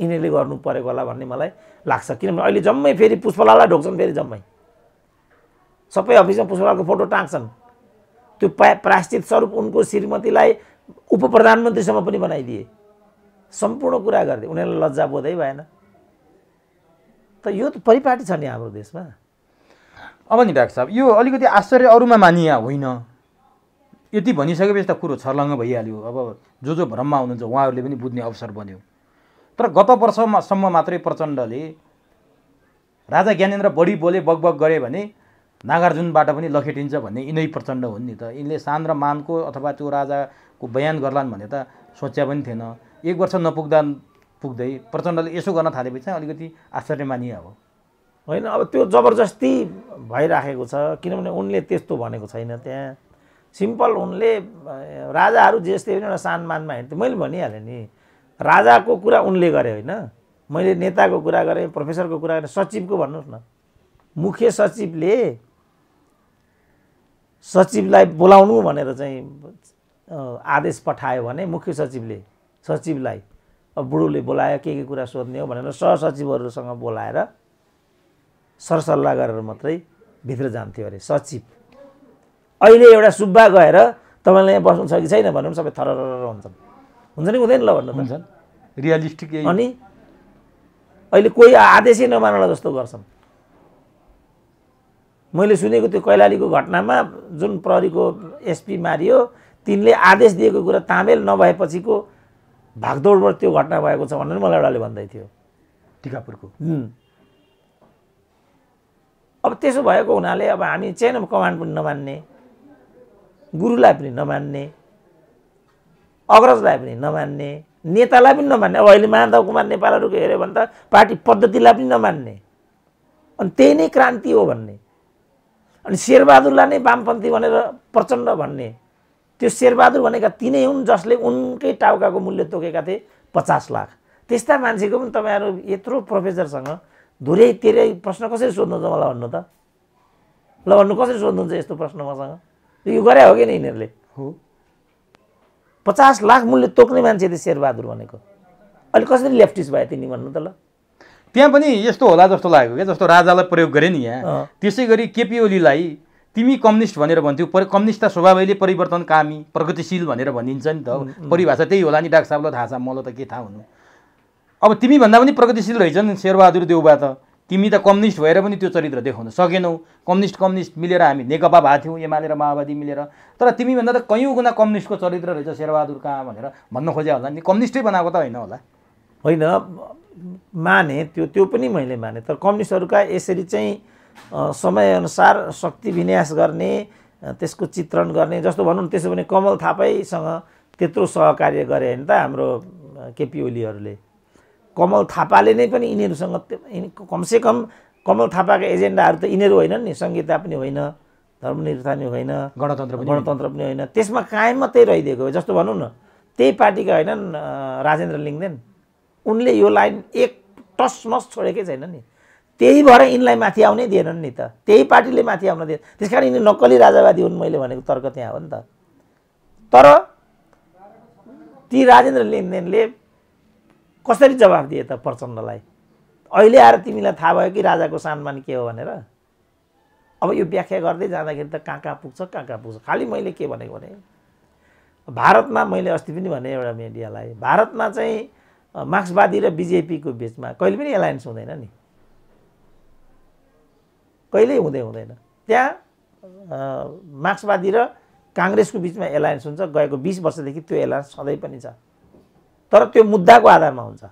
यिनीहरूले गर्नु परेको होला भन्ने मलाई लाग्छ। किनभने अहिले जम्मै फेरि पुष्पलाललाई ढोक्छन्, फेरि जम्मै सबै अफिसमा पुष्पलालको फोटो टाँग्छन्। त्यो प्रायश्चित स्वरूप उनको श्रीमतीलाई उप प्रधानमन्त्रीसम्म पनि बनाइदिए, सम्पूर्ण कुरा गरिदिए। उनीहरूलाई लज्जा बोधै भएन। त यो त परिपाटी छ नि हाम्रो देशमा। अब नि डाक्टर साहब, यो अलिकति आश्चर्य अरूमा मानिया होइन। यति भनिसकेपछि त कुरो छर्लङ्ग भइहाल्यो। अब जो भ्रममा हुनुहुन्छ उहाँहरूले पनि बुझ्ने अवसर बन्यो। तर गत वर्षसम्म मात्रै प्रचण्डले राजा ज्ञानेन्द्र बढी बोले, बगबग गरे भने नागार्जुनबाट पनि लखेटिन्छ भन्ने यिनै प्रचण्ड हुन् नि त। यिनले सान र मानको अथवा त्यो राजाको बयान गर्लान् भने त सोच्या पनि थिएन। 1 वर्ष नपुग्दा पुग्दै प्रचण्डले यसो गर्न थालेपछि चाहिँ अलिकति आश्चर्य मानिया हो। होइन, अब त्यो जबरजस्ती भइराखेको छ, किनभने उनले त्यस्तो भनेको छैन। त्यहाँ सिम्पल उनले राजाहरू जस्तै पनि एउटा सानमानमा हिँड्थ्यो। मैले भनिहालेँ नि, राजाको कुरा उनले गरे होइन, मैले नेताको कुरा गरेँ, प्रोफेसरको कुरा गरेँ, सचिवको भन्नुहोस् न। मुख्य सचिवलाई बोलाउनु भनेर चाहिँ आदेश पठायो भने मुख्य सचिवलाई अब बुढोले बोलायो के कुरा सोध्ने हो भनेर सहसचिवहरूसँग बोलाएर सरसल्लाह गरेर मात्रै भित्र जान्थ्यो अरे सचिव। अहिले एउटा सुब्बा गएर तपाईँले यहाँ बस्नु छ कि छैन भन्नु सबै थरर हुन्छन्। हुन्छ नि हुँदैन? ल भन्नु त। हुन्छन्, रियलिस्टिक। अनि अहिले कोही आदेशै नमानला जस्तो गर्छन्। मैले सुनेको त्यो कैलालीको घटनामा जुन प्रहरीको एसपी मारियो, तिनले आदेश दिएको कुरा तामेल नभएपछिको भागदौडबाट त्यो घटना भएको छ भनेर मलाई एउटाले भन्दै थियो, टिकापुरको। अब त्यसो भएको हुनाले अब हामी चेन अफ कमान्ड पनि नमान्ने, गुरुलाई पनि नमान्ने, अग्रजलाई पनि नमान्ने, नेतालाई पनि नमान्ने। अब अहिले माधव कुमार नेपालहरूको हेऱ्यो भने त पार्टी पद्धतिलाई पनि नमान्ने, अनि त्यही नै क्रान्ति हो भन्ने। अनि शेरबहादुरलाई नै वामपन्थी भनेर प्रचण्ड भन्ने। त्यो शेरबहादुर भनेका तिनै हुन् जसले उनकै टाउकाको मूल्य तोकेका थिए 50 लाख। त्यस्ता मान्छेको पनि तपाईँहरू यत्रो प्रोफेसरसँग धुरै तेरै प्रश्न कसरी सोध्नुहुन्छ मलाई भन्नु त? ल भन्नु, कसरी सोध्नुहुन्छ यस्तो प्रश्न मसँग? यो गरे हो कि नि यिनीहरूले? हो। 50 लाख मूल्य तोक्ने मान्छे थिए शेरबहादुर भनेको। अहिले कसरी लेफ्टिस्ट भयो तिनी भन्नु त? ल त्यहाँ पनि यस्तो होला जस्तो लाग्यो क्या, जस्तो राजालाई प्रयोग गरे नि यहाँ, त्यसै गरी केपी ओलीलाई तिमी कम्युनिस्ट भनेर भन्थ्यौ, कम्युनिस्ट स्वभावैले परिवर्तनकामी प्रगतिशील भनेर भनिन्छ नि त। परिभाषा त्यही होला नि, डाक्टर साहबलाई थाहा छ, मलाई त के थाहा हुनु। अब तिमी भन्दा पनि प्रगतिशील रहेछन् शेरबहादुर देउबा त। तिमी त कम्युनिस्ट भएर पनि त्यो चरित्र देखाउन सकेनौ। कम्युनिस्ट मिलेर हामी नेकपा भएको थियौँ, एमाले र माओवादी मिलेर। तर तिमी भन्दा त कयौँ गुणा कम्युनिस्टको चरित्र रहेछ शेरबहादुर कहाँ भनेर भन्न खोज्या होला नि। कम्युनिस्टै बनाएको त होइन होला? होइन, माने त्यो पनि मैले माने। तर कम्युनिस्टहरूका यसरी चाहिँ समयअनुसार शक्ति विन्यास गर्ने, त्यसको चित्रण गर्ने, जस्तो भनौँ त्यसो भने कमल थापासँग त्यत्रो सहकार्य गरे होइन त हाम्रो केपी ओलीहरूले। कमल थापाले नै पनि यिनीहरूसँग कमसेकम कमल थापाका एजेन्डाहरू त यिनीहरू होइनन् नि। संहिता पनि होइन, धर्मनिरपेक्षता पनि होइन, गणतन्त्र पनि होइन। त्यसमा कायम मात्रै रहिदिएको हो। जस्तो भनौँ न, त्यही पार्टीका होइनन् राजेन्द्र लिङ्गदेन, उनले यो लाइन एक टसमस छोडेकै छैन नि। त्यही भएर यिनलाई माथि आउनै दिएनन् नि त। त्यही पार्टीले माथि आउन दिएन। त्यस कारण यिनी नक्कली राजावादी हुन्, मैले भनेको तर्क त्यहाँ हो नि त। तर ती राजेन्द्र लिङ्गदेनले कसरी जवाफ दिए त प्रचण्डलाई? अहिले आएर तिमीलाई थाहा भयो कि राजाको सम्मान के हो भनेर? अब यो व्याख्या गर्दै जाँदाखेरि त कहाँ पुग्छ। खालि मैले के भनेको भने, भारतमा मैले अस्ति पनि भने एउटा मिडियालाई, भारतमा चाहिँ मार्क्सवादी र बिजेपीको बिचमा कहिले पनि एलायन्स हुँदैन नि, कहिल्यै हुँदैन। त्यहाँ मार्क्सवादी र काङ्ग्रेसको बिचमा एलायन्स हुन्छ। गएको 20 वर्षदेखि त्यो एलायन्स सधैँ पनि छ। तर त्यो मुद्दाको आधारमा हुन्छ।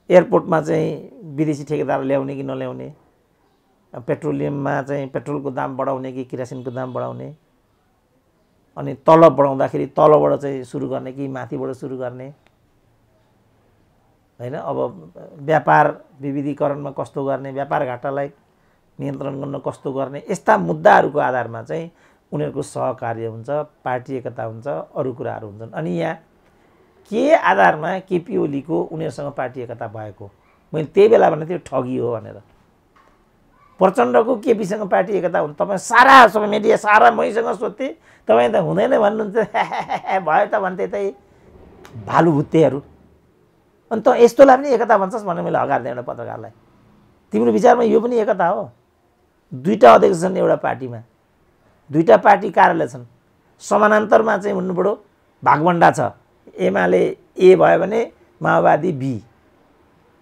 एयरपोर्टमा चाहिँ विदेशी ठेकेदार ल्याउने कि नल्याउने, पेट्रोलियममा चाहिँ पेट्रोलको दाम बढाउने कि किरासिनको दाम बढाउने, अनि तलब बढाउँदाखेरि तलबाट चाहिँ सुरु गर्ने कि माथिबाट सुरु गर्ने होइन। अब व्यापार विविधीकरणमा कस्तो गर्ने, व्यापार घाटालाई नियन्त्रण गर्न कस्तो गर्ने, यस्ता मुद्दाहरूको आधारमा चाहिँ उनीहरूको सहकार्य हुन्छ, पार्टी एकता हुन्छ, अरू कुराहरू हुन्छन्। अनि यहाँ के आधारमा केपी ओलीको उनीहरूसँग पार्टी एकता भएको? मैले त्यही बेला भने त्यो ठगी हो भनेर। प्रचण्डको केपीसँग पार्टी एकता हुन्छ? तपाईँ सारा सबै मिडिया सारा मैसँग सोध्थे, तपाईँ त हुँदैन भन्नुहुन्छ। भयो त भन्थे त्यही भालु भुत्तेहरू। अनि त यस्तोलाई पनि एकता भन्छस् भनेर मैले हगार्दिएँ एउटा पत्रकारलाई। तिम्रो विचारमा यो पनि एकता हो? 2टा अध्यक्ष छन् एउटा पार्टीमा, 2टा पार्टी कार्यालय छन्, समानान्तरमा चाहिँ हुनुपर्यो भागभण्डा छ। एमाले ए भयो भने माओवादी बी,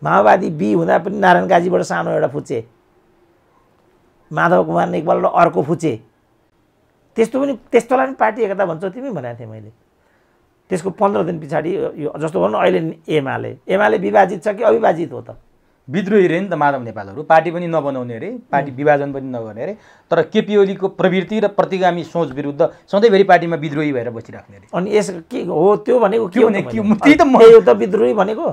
माओवादी बी हुँदा पनि नारायण काजीबाट सानो एउटा फुच्चे, माधव कुमार नेकपाल र अर्को फुच्चे। त्यस्तोलाई पनि पार्टी एकता भन्छौ तिमी भनेको थिएँ मैले। त्यसको 15 दिन पछाडि यो जस्तो भनौँ अहिले एमाले विभाजित छ कि अविभाजित हो त? विद्रोही रे नि त माधव नेपालहरू, पार्टी पनि नबनाउने अरे, पार्टी विभाजन पनि नगर्ने अरे, तर केपी ओलीको प्रवृत्ति र प्रतिगामी सोच विरुद्ध सधैँभरि पार्टीमा विद्रोही भएर बसिराख्ने अरे। अनि यस के हो त्यो भनेको के हो त्यही त यो त विद्रोही भनेको?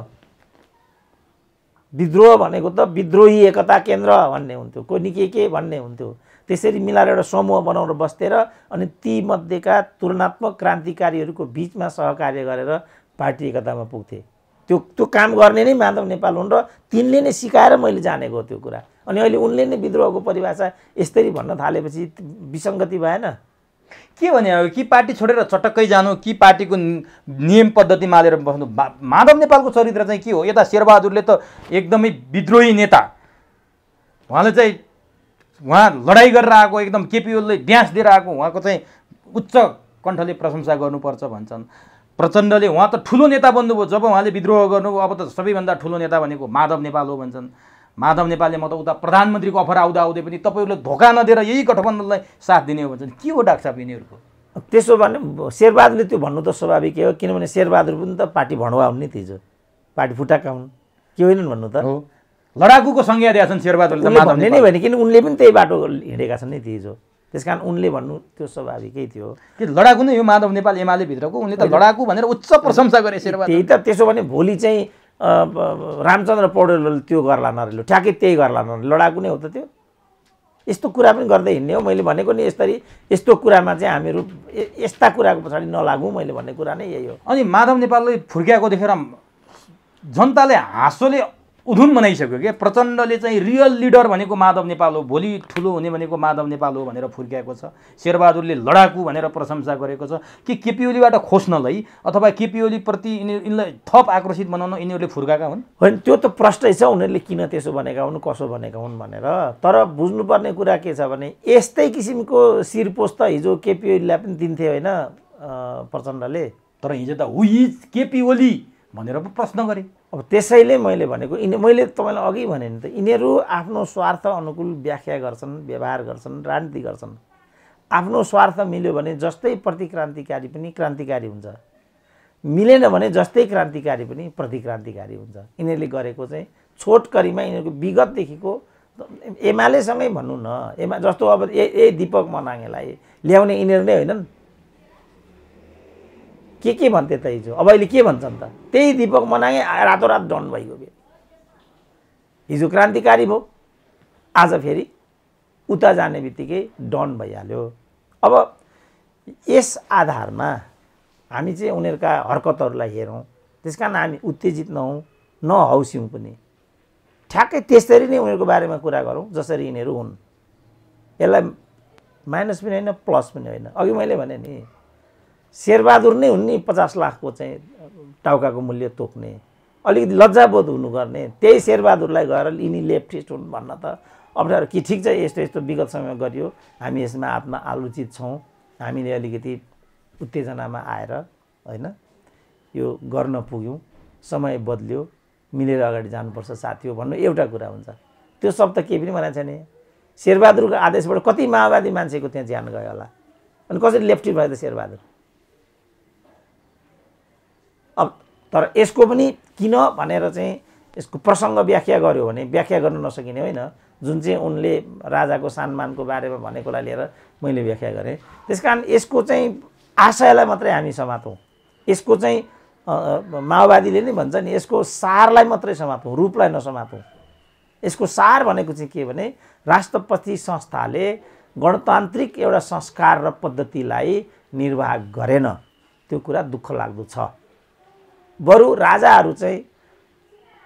विद्रोह भनेको त विद्रोही एकता केन्द्र भन्ने हुन्थ्यो, कोही के भन्ने हुन्थ्यो। त्यसरी मिलाएर एउटा समूह बनाएर बस्थेर अनि ती मध्येका तुलनात्मक क्रान्तिकारीहरूको बिचमा सहकार्य गरेर पार्टी एकतामा पुग्थे। त्यो काम गर्ने नै माधव नेपाल हुन् र तिनले नै सिकाएर मैले जानेको त्यो कुरा। अनि अहिले उनले नै विद्रोहको परिभाषा यसरी भन्न थालेपछि विसङ्गति भएन? के भने हो कि पार्टी छोडेर चटक्कै जानु कि पार्टीको नियम पद्धति मालेर बस्नु? माधव नेपालको चरित्र चाहिँ के हो? यता शेरबहादुरले त एकदमै विद्रोही नेता, उहाँले चाहिँ उहाँ लडाइँ गरेर आएको, एकदम केपी ओलीले ड्यास दिएर आएको, उहाँको चाहिँ उच्च कण्ठले प्रशंसा गर्नुपर्छ भन्छन्। प्रचण्डले उहाँ त ठुलो नेता बन्नुभयो, जब उहाँले विद्रोह गर्नुभयो अब त सबैभन्दा ठुलो नेता भनेको माधव नेपाल हो भन्छन्। माधव नेपालले म त उता प्रधानमन्त्रीको अफर आउँदै पनि तपाईँहरूले धोका नदिएर यही गठबन्धनलाई साथ दिने हो भन्छन्। के हो डाक्टर साहब यिनीहरूको? त्यसो भने शेरबहादुरले त्यो भन्नु त स्वाभाविक हो, किनभने शेरबहादुर पनि त पार्टी भणुवा हुन् नि, तिजो पार्टी फुटाका हुन्, के होइनन् भन्नु त? हो, लडाकुको संज्ञा दिएका छन् शेरबहादुरले। भन्ने नै भने किन उनले पनि त्यही बाटो हिँडेका छन् नि तिजो, त्यस कारण उनले भन्नु त्यो स्वाभाविकै थियो कि लडाकु नै हो माधव नेपाल एमाले भित्रको, उनले त लडाकु भनेर उच्च प्रशंसा गरे शेरबहादुर। त्यही त, त्यसो भने भोलि चाहिँ रामचन्द्र पौडेलले त्यो गर्ला नरेलो, ठ्याक्कै त्यही गर्ला नरेलो, लडाकु नै हो त त्यो? यस्तो कुरा पनि गर्दै हिँड्ने हो। मैले भनेको नि यसरी यस्तो कुरामा चाहिँ हामीहरू यस्ता कुराको पछाडि नलागौँ, मैले भन्ने कुरा नै यही हो। अनि माधव नेपालले फुर्क्याएको देखेर जनताले हाँसोले उधुन बनाइसक्यो क्या। प्रचण्डले चाहिँ रियल लिडर भनेको माधव नेपाल हो, भोलि ठुलो हुने भनेको माधव नेपाल हो भनेर फुर्क्याएको छ। शेरबहादुरले लडाकु भनेर प्रशंसा गरेको छ कि केपी ओलीबाट खोज्नलाई अथवा केपी ओलीप्रति यिनलाई थप आकर्षित बनाउन यिनीहरूले फुर्काएका हुन्? होइन, त्यो त प्रश्नै छ उनीहरूले किन त्यसो भनेका हुन्, कसो भनेका हुन् भनेर। तर बुझ्नुपर्ने कुरा के छ भने यस्तै किसिमको सिरपोस त हिजो केपी ओलीलाई पनि दिन्थे होइन प्रचण्डले। तर हिजो त हु इज केपी ओली भनेर पो प्रश्न गरे। अब त्यसैले मैले भनेको मैले तपाईँलाई अघि भने नि त, यिनीहरू आफ्नो स्वार्थ अनुकूल व्याख्या गर्छन्, व्यवहार गर्छन्, राजनीति गर्छन्। आफ्नो स्वार्थ मिल्यो भने जस्तै प्रतिक्रान्तिकारी पनि क्रान्तिकारी हुन्छ, मिलेन भने जस्तै क्रान्तिकारी पनि प्रतिक्रान्तिकारी हुन्छ। यिनीहरूले गरेको चाहिँ छोटकरीमा यिनीहरूको विगतदेखिको एमालेसँगै भनौँ न, जस्तो अब दीपक मनाङेलाई ल्याउने यिनीहरू नै होइनन्? के भन्थे त हिजो, अब अहिले के भन्छन् त? त्यही दीपक मनाङे रातोरात डन भइगयो। हिजो क्रान्तिकारी भयो, आज फेरि उता जाने बित्तिकै डन भइहाल्यो। अब यस आधारमा हामी चाहिँ उनीहरूका हरकतहरूलाई हेरौँ, त्यस कारण हामी उत्तेजित नहौँ, नहौस्यौँ पनि। ठ्याक्कै त्यसरी नै उनीहरूको बारेमा कुरा गरौँ जसरी यिनीहरू हुन्। यसलाई माइनस पनि होइन, प्लस पनि होइन। अघि मैले भने नि शेरबहादुर नै हुन् नि 50 लाखको चाहिँ टाउकाको मूल्य तोक्ने, अलिकति लज्जाबोध हुनुपर्ने। त्यही शेरबहादुरलाई गएर यिनी लेफ्टिस्ट हुन् भन्न त अप्ठ्यारो। कि ठिक छ यस्तो यस्तो विगत समयमा गरियो, हामी यसमा आत्मा आलोचित छौँ, हामीले अलिकति उत्तेजनामा आएर होइन यो गर्न पुग्यौँ, समय बदल्यो, मिलेर अगाडि जानुपर्छ साथी हो भन्नु एउटा कुरा हुन्छ। त्यो शब्द केही पनि भनेको छैन। शेरबहादुरको आदेशबाट कति माओवादी मान्छेको त्यहाँ ज्यान गयो होला, अनि कसरी लेफ्टिस्ट भयो त शेरबहादुर? अब तर यसको पनि किन भनेर चाहिँ यसको प्रसङ्ग व्याख्या गर्यो भने व्याख्या गर्न नसकिने होइन। जुन चाहिँ उनले राजाको सम्मानको बारेमा भनेकोलाई लिएर मैले व्याख्या गरेँ। त्यसकारण यसको चाहिँ आशयलाई मात्रै हामी समातौँ, यसको चाहिँ माओवादीले नै भन्छ नि यसको सारलाई मात्रै समातौँ, रूपलाई नसमातौँ। यसको सार भनेको चाहिँ के भने राष्ट्रपति संस्थाले गणतान्त्रिक एउटा संस्कार र पद्धतिलाई निर्वाह गरेन, त्यो कुरा दुःख लाग्दो छ। बरु राजाहरू चाहिँ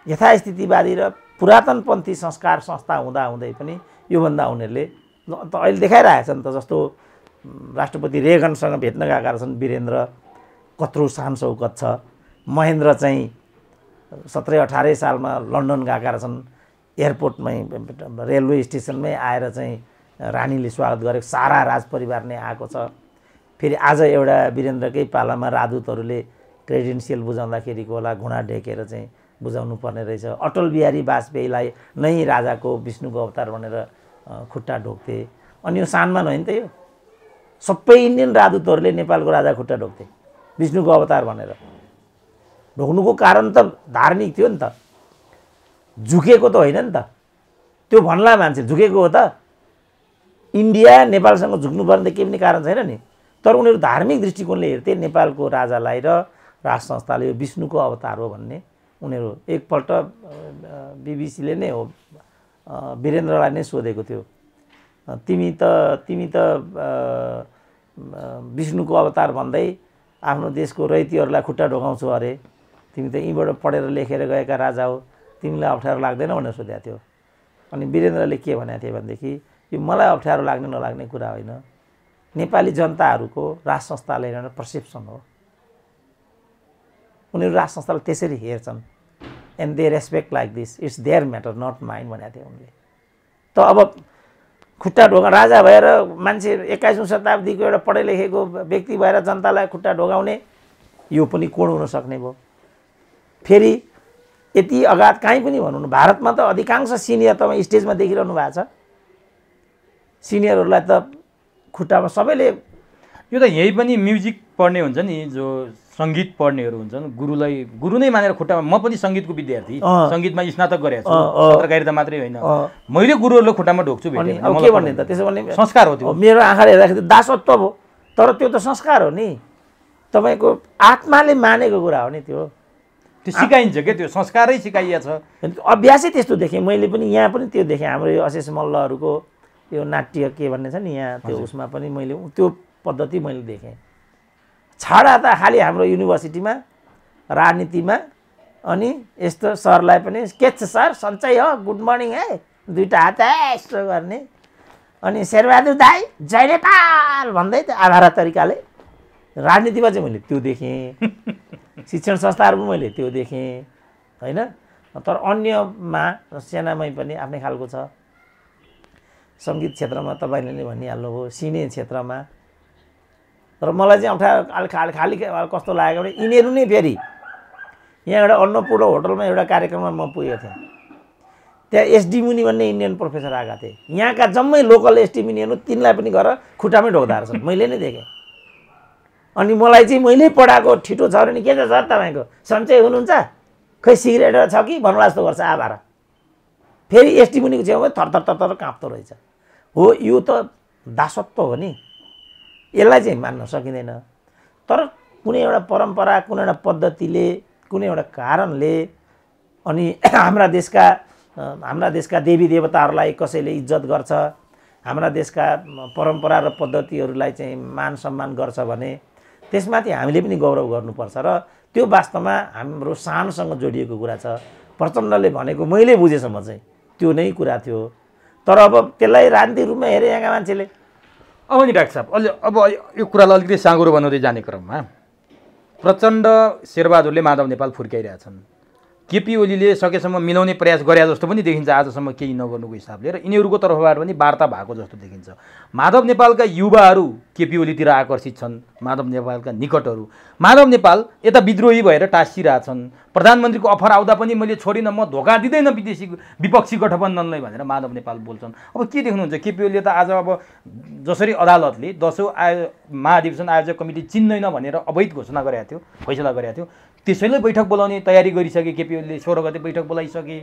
यथास्थितिवादी र पुरातनपन्थी संस्कार संस्था हुँदाहुँदै पनि योभन्दा उनीहरूले त अहिले देखाइरहेछन् त। जस्तो राष्ट्रपति रेगनसँग भेट्न गएका रहेछन् वीरेन्द्र, कत्रो शान शौकत छ। महेन्द्र चाहिँ 17-18 सालमा लन्डन गएका रहेछन्, एयरपोर्टमै रेलवे स्टेसनमै आएर चाहिँ रानीले स्वागत गरेको, सारा राजपरिवार नै आएको छ। फेरि आज एउटा वीरेन्द्रकै पालामा राजदूतहरूले क्रेडेन्सियल बुझाउँदाखेरिको होला घुँडा ढेकेर चाहिँ बुझाउनु पर्ने रहेछ। अटल बिहारी वाजपेयीलाई नै राजाको विष्णुको अवतार भनेर खुट्टा ढोक्थे। अनि यो सानमा होइन त, यो सबै इन्डियन राजदूतहरूले नेपालको राजा खुट्टा ढोक्थे विष्णुको अवतार भनेर। ढोक्नुको कारण त धार्मिक थियो नि त। झुकेको त होइन नि त, त्यो भन्ला मान्छे झुकेको हो त। इन्डिया नेपालसँग झुक्नुपर्ने केही पनि कारण छैन नि, तर उनीहरू धार्मिक दृष्टिकोणले हेर्थे नेपालको राजालाई र राज संस्थाले यो विष्णुको अवतार हो भन्ने। उनीहरू एकपल्ट बिबिसीले नै हो वीरेन्द्रलाई नै सोधेको थियो, तिमी त विष्णुको अवतार भन्दै आफ्नो देशको रैतीहरूलाई खुट्टा ढोकाउँछौ अरे, तिमी त यहीँबाट पढेर लेखेर गएका राजा हो, तिमीलाई अप्ठ्यारो लाग्दैन भनेर सोधेको थियो। अनि वीरेन्द्रले के भनेको थियो भनेदेखि यो मलाई अप्ठ्यारो लाग्ने नलाग्ने कुरा होइन, नेपाली जनताहरूको राज संस्थाले हेरेर पर्सेप्सन हो, उनीहरू राज संस्थालाई त्यसरी हेर्छन्। And they respect like this, it's their matter not mind भनेको थियो उनले। त अब खुट्टा ढोका राजा भएर मान्छे 21औं शताब्दीको एउटा पढे लेखेको व्यक्ति भएर जनतालाई खुट्टा ढोकाउने यो पनि कोण हुन सक्ने भयो। फेरि यति अगाध कहीँ पनि भनौँ न, भारतमा त अधिकांश सिनियर तपाईँ स्टेजमा देखिरहनु भएको छ, सिनियरहरूलाई त खुट्टामा सबैले। यो त यही पनि म्युजिक पढ्ने हुन्छ नि, जो सङ्गीत पढ्नेहरू हुन्छन्, गुरु नै मानेर खुट्टामा। म पनि सङ्गीतको विद्यार्थी, सङ्गीतमा स्नातक गरेको छु, पत्रकारिता मात्रै होइन, मैले गुरुहरूलाई खुट्टामा ढोक्छु। अब के भन्ने त, त्यसो भने संस्कार हो त्यो। मेरो आँखाले हेर्दाखेरि दासत्व हो, तर त्यो त संस्कार हो नि, तपाईँको आत्माले मानेको कुरा हो नि, त्यो सिकाइन्छ क्या, त्यो संस्कारै सिकाइया छ। अभ्यासै त्यस्तो देखेँ मैले पनि, यहाँ पनि त्यो देखेँ। हाम्रो यो अशेष मल्लहरूको यो नाट्य के भन्ने छ नि यहाँ, त्यो उसमा पनि मैले त्यो पद्धति मैले देखेँ। छाडा त खालि हाम्रो युनिभर्सिटीमा राजनीतिमा अनि यस्तो सरलाई पनि के छ सर सन्चै हो, गुड मर्निङ है, दुईवटा हात यस्तो गर्ने, अनि शेरबहादुर दाई जय नेपाल भन्दै त आभारा तरिकाले। राजनीतिमा चाहिँ मैले त्यो देखेँ, शिक्षण संस्थाहरू पनि मैले त्यो देखेँ होइन। तर अन्यमा सेनामै पनि आफ्नै खालको छ। सङ्गीत क्षेत्रमा तपाईँले नै भनिहाल्नुभयो, सिने क्षेत्रमा। तर मलाई चाहिँ अप्ठ्यारो खाली कस्तो लाग्यो भने यिनीहरू नै फेरि यहाँ एउटा अन्नपूर्ण होटलमा एउटा कार्यक्रममा म पुगेको थिएँ, त्यहाँ एसडी मुनि भन्ने इन्डियन प्रोफेसर आएका थिए, यहाँका जम्मै लोकल एसडी मुनिहरू तिनलाई पनि गएर खुट्टामै ढोक्दा रहेछन्, मैले नै देखेँ। अनि मलाई चाहिँ मैले पढाएको ठिटो छ भने के छ सर तपाईँको सन्चै हुनुहुन्छ, खै सिगरेट छ कि भन्नुला जस्तो गर्छ आभारा। फेरि एसडी मुनिको छेउमा थर काँप्दो रहेछ। हो यो त दासत्व हो नि, यसलाई चाहिँ मान्न सकिँदैन। तर कुनै एउटा परम्परा, कुनै एउटा पद्धतिले, कुनै एउटा कारणले अनि हाम्रा देशका देवी देवताहरूलाई कसैले इज्जत गर्छ, हाम्रा देशका परम्परा र पद्धतिहरूलाई चाहिँ मान सम्मान गर्छ भने त्यसमाथि हामीले पनि गौरव गर्नुपर्छ। र त्यो वास्तवमा हाम्रो शानसँग जोडिएको कुरा छ। प्रचण्डले भनेको मैले बुझेसम्म चाहिँ त्यो नै कुरा थियो। तर अब त्यसलाई राजनीतिक रूपमा हेरे यहाँका मान्छेले। अब नि डाक्टर साहब, अब यो कुरालाई अलिकति साँगुरो बनाउँदै जाने क्रममा प्रचण्ड शेरबहादुरले माधव नेपाल फुर्काइरहेछन्, केपी ओलीले सकेसम्म मिलाउने प्रयास गरे जस्तो पनि देखिन्छ आजसम्म केही नगर्नुको हिसाबले, र यिनीहरूको तर्फबाट पनि वार्ता भएको जस्तो देखिन्छ। माधव नेपालका युवाहरू केपी ओलीतिर आकर्षित छन्, माधव नेपालका निकटहरू। माधव नेपाल यता विद्रोही भएर टाँसिरहेछन्, प्रधानमन्त्रीको अफर आउँदा पनि मैले छोडिनँ, म धोका दिँदैन विपक्षी गठबन्धनलाई भनेर माधव नेपाल बोल्छन्। अब के देख्नुहुन्छ, केपी ओलीले त आज अब जसरी अदालतले 10औं महाधिवेशन आयोजक कमिटी चिन्दैन भनेर अवैध घोषणा गरेको थियो, फैसला गरेको थियो, त्यसैले बैठक बोलाउने तयारी गरिसके केपी ओलीले, 16 गते बैठक बोलाइसके,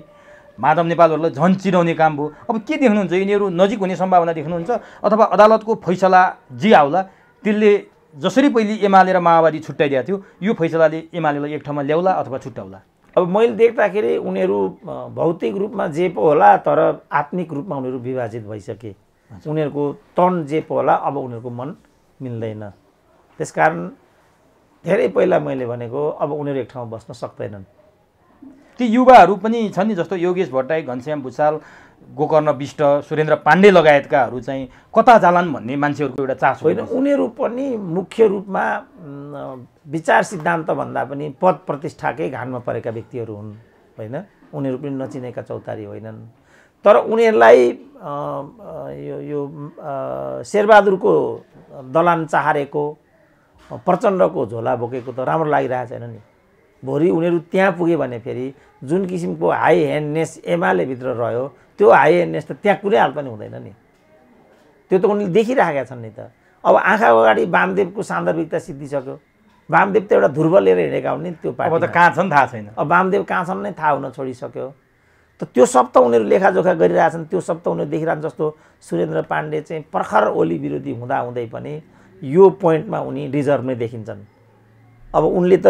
माधव नेपालहरूलाई झन् चिराउने काम भयो। अब के देख्नुहुन्छ, यिनीहरू नजिक हुने सम्भावना देख्नुहुन्छ अथवा अदालतको फैसला जे आउला त्यसले जसरी पहिले एमाले र माओवादी छुट्याइदिएको थियो यो फैसलाले एमालेलाई एक ठाउँमा ल्याउला अथवा छुट्याउला? अब मैले देख्दाखेरि उनीहरू भौतिक रूपमा जे पो होला, तर आत्मिक रूपमा उनीहरू विभाजित भइसके। उनीहरूको तन जे पो होला, अब उनीहरूको मन मिल्दैन। त्यसकारण धेरै पहिला मैले भनेको अब उनीहरू एक ठाउँमा बस्न सक्दैनन्। ती युवाहरू पनि छन् नि, जस्तो योगेश भट्टराई, घनश्याम भुषाल, गोकर्ण विष्ट, सुरेन्द्र पाण्डे लगायतकाहरू चाहिँ कता जालान् भन्ने मान्छेहरूको एउटा चासो होइन। उनीहरू पनि मुख्य रूपमा विचार सिद्धान्त भन्दा पनि पद प्रतिष्ठाकै घानमा परेका व्यक्तिहरू हुन् होइन। उनीहरू पनि नचिनेका चौतारी होइनन्। तर उनीहरूलाई यो शेरबहादुरको दलान चाहारेको, प्रचण्डको झोला बोकेको त राम्रो लागिरहेको छैन नि। भोलि उनीहरू त्यहाँ पुगे भने फेरि जुन किसिमको हाई ह्यान्डनेस एमालेभित्र रह्यो त्यो हाई ह्यान्डनेस त त्यहाँ कुनै हाल पनि हुँदैन नि। त्यो त उनीहरूले देखिरहेका छन् नि त। अब आँखा अगाडि वामदेवको सान्दर्भिकता सिद्धिसक्यो। वामदेव त एउटा ध्रुव लिएर हिँडेका हुन् नि त्यो पार्टी। अब त कहाँ छन् थाहा छैन। अब वामदेव कहाँ छन् नै थाहा हुन छोडिसक्यो। त त्यो सब त उनीहरू लेखाजोखा गरिरहेछन्, त्यो सब त उनीहरू देखिरहन्। जस्तो सुरेन्द्र पाण्डे चाहिँ प्रखर ओली विरोधी हुँदाहुँदै पनि यो पोइन्टमा उनी रिजर्भ नै देखिन्छन्। अब उनले त